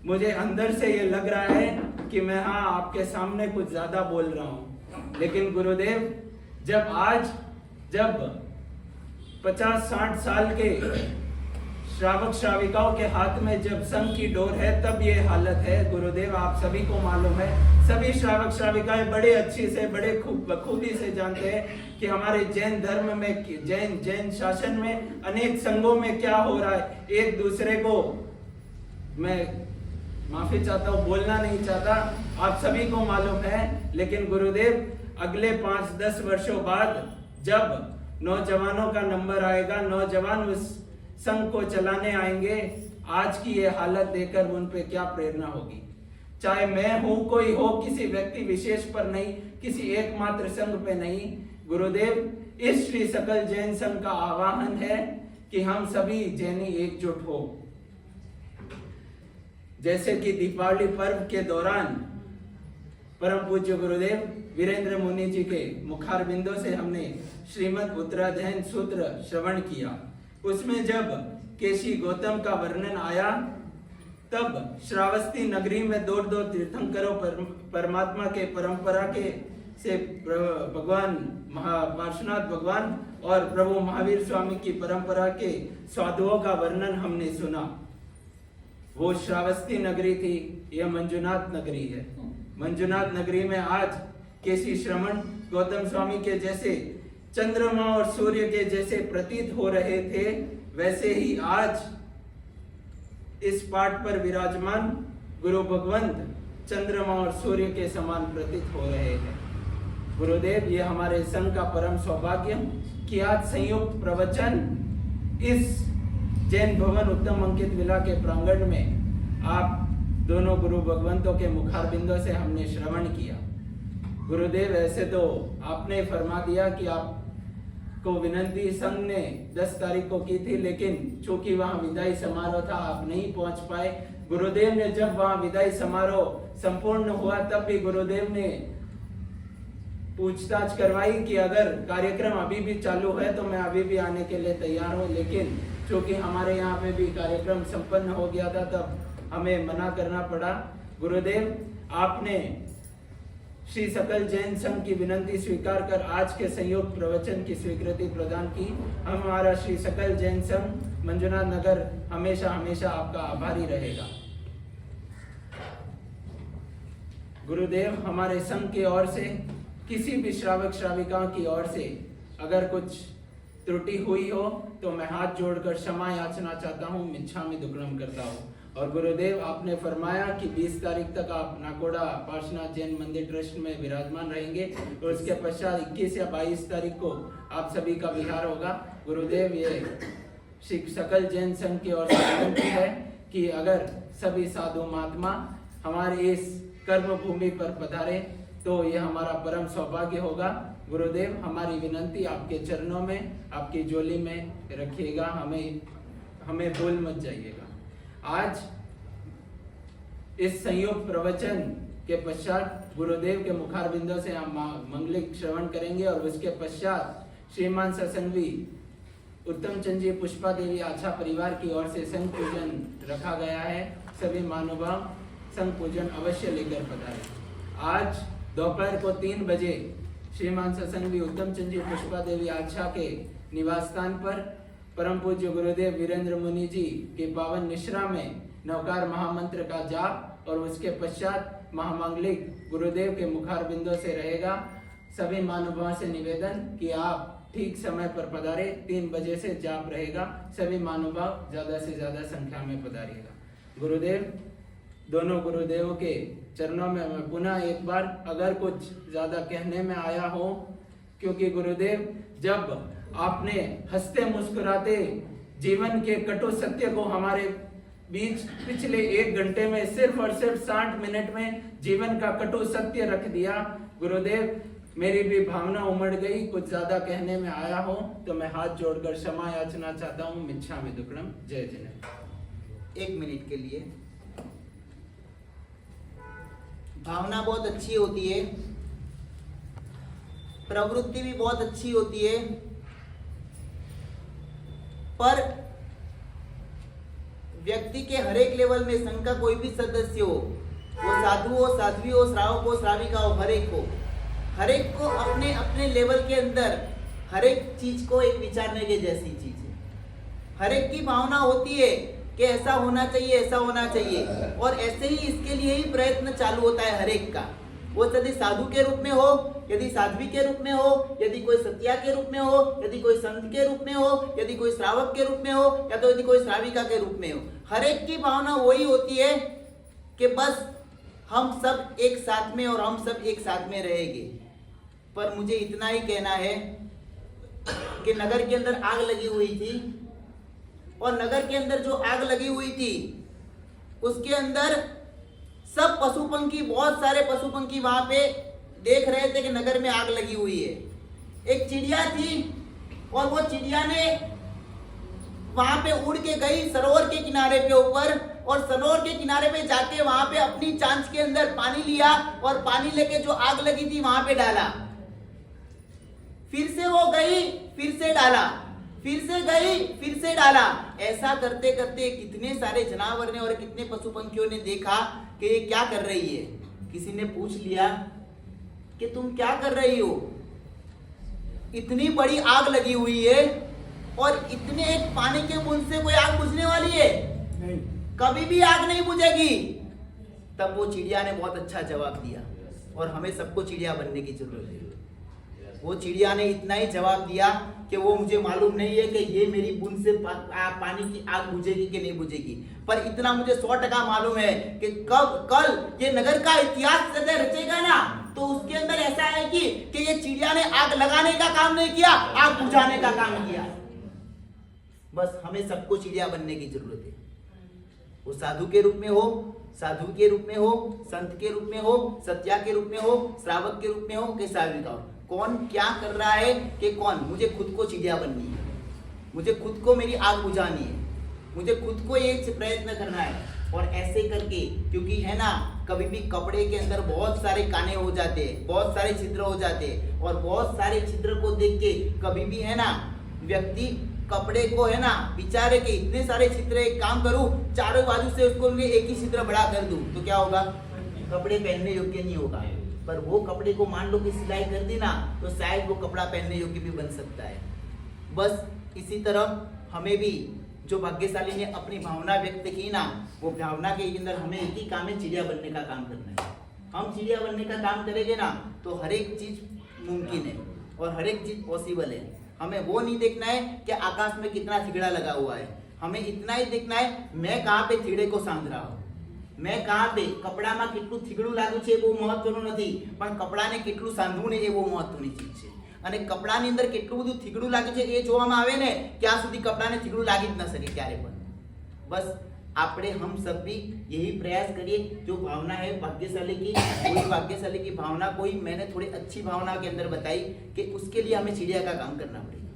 मुझे अंदर से ये लग रहा है कि मैं आपके सामने कुछ ज्यादा बोल रहा हूं, लेकिन गुरुदेव जब 50-60 साल के श्रावक श्राविकाओं के हाथ में जब संघ की डोर है तब ये हालत है। गुरुदेव, आप सभी को मालूम है, सभी श्रावक श्राविकाएं बड़े अच्छी से, बड़े बखूबी से जानते हैं कि हमारे जैन धर्म में, जैन शासन में अनेक संघों में क्या हो रहा है। एक दूसरे को, मैं माफी चाहता हूँ, बोलना नहीं चाहता, आप सभी को मालूम है, लेकिन गुरुदेव अगले 5-10 वर्षों बाद जब नौजवानों का नंबर आएगा, नौजवान उस संघ को चलाने आएंगे, आज की ये हालत देखकर उन पे क्या प्रेरणा होगी। चाहे मैं हूं, कोई हो, किसी व्यक्ति विशेष पर नहीं, किसी एकमात्र संघ पे नहीं। गुरुदेव, इस श्री सकल जैन संघ का आह्वान है कि हम सभी जैनी एकजुट हो। जैसे कि दीपावली पर्व के दौरान परम पूज्य गुरुदेव वीरेंद्र मुनि जी के मुखार बिंदों से हमने श्रीमद् उत्तराध्ययन सूत्र श्रवण किया। उसमें जब केशी गौतम का वर्णन आया तब श्रावस्ती नगरी में दो तीर्थंकरों परमात्मा के परंपरा के से भगवान पार्श्वनाथ भगवान और प्रभु महावीर स्वामी की परंपरा के साधुओं का वर्णन हमने सुना। वो श्रावस्ती नगरी थी, यह मंजुनाथ नगरी है। मंजुनाथ नगरी में आज केसी श्रमण गौतम स्वामी के जैसे चंद्रमा और सूर्य के जैसे प्रतीत हो रहे थे, वैसे ही आज इस पाठ पर विराजमान गुरु भगवंत चंद्रमा और सूर्य के समान प्रतीत हो रहे हैं। गुरुदेव, ये हमारे संघ का परम सौभाग्य कि आज संयुक्त प्रवचन इस जैन भवन उत्तम अंकित विला के प्रांगण में आप दोनों गुरु भगवंतों के मुखार बिंदों से हमने श्रवण किया। गुरुदेव, ऐसे तो आपने फरमा दिया कि आपको विनंती संघ ने 10 तारीख को की थी, लेकिन चूंकि वहां विदाई समारोह था, आप नहीं पहुंच पाए। गुरुदेव ने जब वहां विदाई समारोह संपूर्ण हुआ तब भी गुरुदेव ने पूछताछ करवाई कि अगर कार्यक्रम अभी भी चालू है तो मैं अभी भी आने के लिए तैयार हूं, लेकिन चूंकि हमारे यहाँ पे भी कार्यक्रम संपन्न हो गया था तब हमें मना करना पड़ा। गुरुदेव, आपने श्री सकल जैन संघ की विनंती स्वीकार कर आज के संयुक्त प्रवचन की स्वीकृति प्रदान की। हमारा श्री सकल जैन संघ मंजुनाथ नगर हमेशा हमेशा आपका आभारी रहेगा। गुरुदेव, हमारे संघ की ओर से, किसी भी श्रावक श्राविकाओं की ओर से अगर कुछ त्रुटि हुई हो तो मैं हाथ जोड़कर क्षमा याचना चाहता हूँ, मिच्छामि दुक्कडम करता हूँ। और गुरुदेव, आपने फरमाया कि 20 तारीख तक आप नाकोड़ा पार्श्वनाथ जैन मंदिर ट्रस्ट में विराजमान रहेंगे और उसके पश्चात 21 या 22 तारीख को आप सभी का विहार होगा। गुरुदेव, ये श्री सकल जैन संघ की ओर से विनती है कि अगर सभी साधु महात्मा हमारे इस कर्म भूमि पर पधारे तो यह हमारा परम सौभाग्य होगा। गुरुदेव, हमारी विनंती आपके चरणों में, आपकी झोली में रखिएगा, हमें भूल मत जाइएगा। आज इस संयुक्त प्रवचन के पश्चात गुरुदेव के मुखार बिंदों से हम मंगलिक श्रवण करेंगे और उसके पश्चात श्रीमान सत्संगी उत्तम चंद जी पुष्पा देवी आछा परिवार की ओर से संघ पूजन रखा गया है। सभी महानुभाव संघ पूजन अवश्य लेकर पधारें। आज दोपहर को 3 बजे श्रीमान सत्संगी उत्तम चंद जी पुष्पा देवी आछा के निवास स्थान पर परम पूज्य गुरुदेव वीरेंद्र मुनि जी के पावन निश्रा में नवकार महामंत्र का जाप और उसके पश्चात महामांगलिक गुरुदेव के मुखार बिंदों से रहेगा। सभी महानुभावों से निवेदन कि आप ठीक समय पर पधारे। 3 बजे से जाप रहेगा। सभी महानुभाव ज्यादा से ज्यादा संख्या में पधारिएगा। गुरुदेव, दोनों गुरुदेव के चरणों में मैं पुनः एक बार अगर कुछ ज्यादा कहने में आया हो, क्योंकि गुरुदेव जब आपने हंसते मुस्कुराते जीवन के कटु सत्य को हमारे बीच पिछले 1 घंटे में सिर्फ और सिर्फ 60 मिनट में जीवन का कटु सत्य रख दिया गुरुदेव, मेरी भी भावना उमड़ गई। कुछ ज्यादा कहने में आया हो तो मैं हाथ जोड़कर क्षमा याचना चाहता हूँ। मिच्छामि दुक्कडम। जय जिनेन्द्र। 1 मिनट के लिए। भावना बहुत अच्छी होती है, प्रवृत्ति भी बहुत अच्छी होती है, पर व्यक्ति के हर एक लेवल में संघ का कोई भी सदस्य हो, वो साधु हो, साध्वी हो, श्रावक हो, श्राविका हो, हर एक को अपने अपने लेवल के अंदर हर एक चीज को एक विचारने के जैसी चीज है। हर एक की भावना होती है कि ऐसा होना चाहिए, ऐसा होना चाहिए, और ऐसे ही इसके लिए ही प्रयत्न चालू होता है हर एक का। वो यदि साधु के रूप में हो, यदि साध्वी के रूप में हो, यदि कोई सत्या के रूप में हो, यदि कोई संत के रूप में हो, यदि कोई श्रावक के रूप में हो, या तो यदि कोई श्राविका के रूप में हो, हर एक की भावना वही होती है कि बस हम सब एक साथ में और हम सब एक साथ में रहेंगे। पर मुझे इतना ही कहना है कि नगर के अंदर आग लगी हुई थी, और नगर के अंदर जो आग लगी हुई थी उसके अंदर सब पशु पंखी, बहुत सारे पशु पंखी वहां पे देख रहे थे कि नगर में आग लगी हुई है। एक चिड़िया थी और वो चिड़िया ने वहां पे उड़ के गई सरोवर के किनारे पे ऊपर, और सरोवर के किनारे पे जाके वहां पे अपनी चांच के अंदर पानी लिया और पानी लेके जो आग लगी थी वहां पे डाला। फिर से वो गई, फिर से डाला, फिर से गई, फिर से डाला। ऐसा करते करते कितने सारे जानवर ने और कितने पशु पंखियों ने देखा कि ये क्या कर रही है। किसी ने पूछ लिया कि तुम क्या कर रही हो, इतनी बड़ी आग लगी हुई है और इतने एक पानी के बूंद से कोई आग बुझने वाली है? नहीं, कभी भी आग नहीं बुझेगी। तब वो चिड़िया ने बहुत अच्छा जवाब दिया, और हमें सबको चिड़िया बनने की जरूरत है। वो चिड़िया ने इतना ही जवाब दिया कि वो मुझे मालूम नहीं है कि ये मेरी बूंद से पानी की आग बुझेगी कि नहीं बुझेगी, पर इतना मुझे 100% मालूम है कि कल ये नगर का इतिहास रचेगा ना, तो उसके अंदर ऐसा है कि ये चिड़िया ने आग लगाने का काम नहीं किया, आग बुझाने का काम किया। बस हमें सबको चिड़िया बनने की जरूरत है। वो साधु के रूप में हो, साधु के रूप में हो, संत के रूप में हो, सत्या के रूप में हो, श्रावक के रूप में हो, कि श्राविका हो। कौन क्या कर रहा है कि कौन, मुझे खुद को चिड़िया बननी है, मुझे खुद को मेरी आग बुझानी है, मुझे खुद को ये प्रयत्न करना है। और ऐसे करके, क्योंकि है ना, कभी भी कपड़े के अंदर बहुत सारे काने हो जाते हैं, बहुत सारे छिद्र हो जाते हैं, और बहुत सारे छिद्र को देख के कभी भी है ना व्यक्ति कपड़े को है ना बेचारे के इतने सारे छिद्र, एक काम करूं चारों बाजू से उसको एक ही छिद्र बड़ा कर दूं तो क्या होगा, कपड़े पहनने योग्य नहीं होगा। पर वो कपड़े को मान लो कि सिलाई कर दी ना, तो शायद वो कपड़ा पहनने योग्य भी बन सकता है। बस इसी तरह हमें भी, जो भाग्यशाली ने अपनी भावना व्यक्त की ना, वो भावना के अंदर हमें एक ही काम है, चिड़िया बनने का काम करना है। हम चिड़िया बनने का काम करेंगे ना, तो हर एक चीज मुमकिन है और हर एक चीज पॉसिबल है। हमें वो नहीं देखना है कि आकाश में कितना थिगड़ा लगा हुआ है, हमें इतना ही देखना है मैं कहाँ पे थिगड़े को सांध रहा हूँ, मैं कहाँ पे कपડામાં કેટલું થીગડું લાગ્યું છે એ બહુ મહત્વનું નથી, પણ કપડાને કેટલું સાંધવું ને એ બહુ મહત્વની ચીજ છે। અને કપડાની અંદર કેટલું બધું થીગડું લાગે છે એ જોવામાં આવે ને, ત્યાં સુધી કપડાને થીગડું લાગી જ ન શકે ક્યારે પણ। બસ આપણે हम सब भी यही प्रयास करिए। जो भावना है भाग्यशाली की, कोई भाग्यशाली की भावना, कोई मैंने थोड़ी अच्छी भावना के अंदर बताई कि उसके लिए हमें चिड़िया का काम करना पड़ेगा।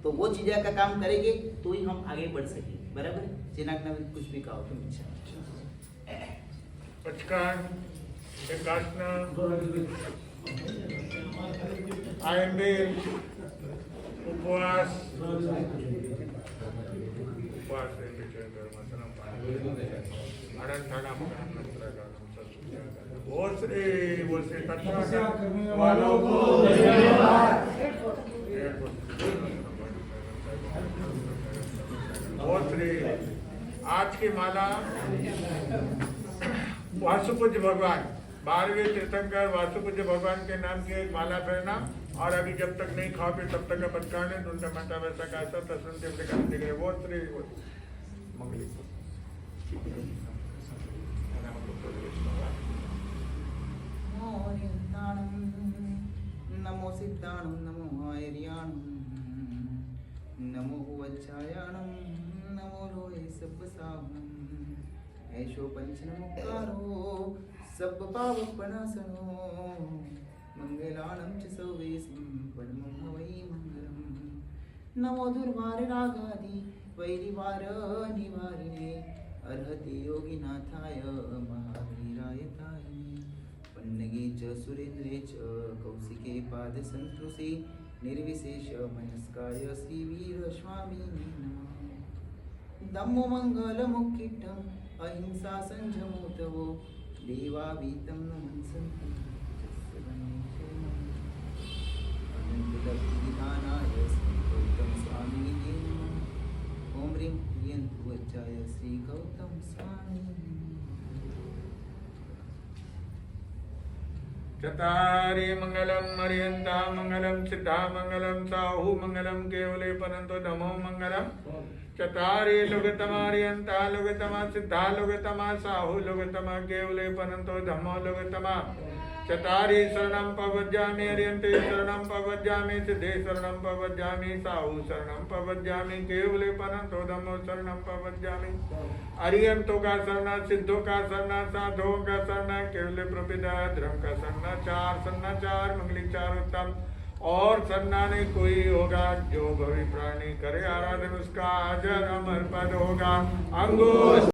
तो वो चिड़िया का काम करेंगे तो ही हम आगे बढ़ सकेंगे। बराबर है? जिनाक ने कुछ भी कहा तुम इच्छा पचकान एकासना आयंबेल उपवास वालों को धन्यवाद। आज की माला वासुपूज्य भगवान 12वें तीर्थंकर वासुपूज्य भगवान के नाम की एक माला पहना, और अभी जब तक नहीं खाओ पी तब तक पटकाने तो उनका माता वैसा का सब प्रसन्न अपने काम देख रहे। वो श्री मंगली कीर्ताणं नमो आयर्याणं नमो वज्रायाणं नमो लोहे सब्बसाहं ऐशो पंचनमुक्कारो सब पावपणासनो मंगलानं च सौवेशं परमं वै मंगलम् नमो दुर्वार रागादि वैरिवार निवारिणे अर्हति योगिनाथाय महावीराय तारिणे पन्नगे च सुरेन्द्रे च कौशिके पादसंतृषे निर्विशेष मनस्काय श्रीवीर स्वामिने नमः धम्मो मंगलमुक्किटम् अहिंसा संयमोतवो देवावीतं नमन् सन्ति अनन्तलब्धिविधानाय श्री गौतम स्वामिने नमः ॐ ह्रीं क्लीयन्तु वज्राय श्री गौतम स्वामिने चतारी मंगलम मरियंता मंगलम सिद्धा मंगलम साहु मंगलम केवले परंतो धमो मंगलम चतारी लुगतमारियंता लुगतमा सिद्धा लुगतमा साहु लुगतमा केवले परंतो धमो लुगतमा चतारी शरणं पवज्जामि हरियन्ते शरणं पवज्जामि सिद्धे शरणं पवज्जामि साहु शरणं पवज्जामि केवले परंतो धमो शरणं पवज्जामि हरियंतो का शरणा सिद्धों का शरणा साधुओं का शरणा केवले प्रपिता धर्म का शरणा चार मंगली चार उत्तम और शरणा नहीं कोई होगा जो भवि प्राणी करे आराधन उसका अजर अमर पद होगा अंगुश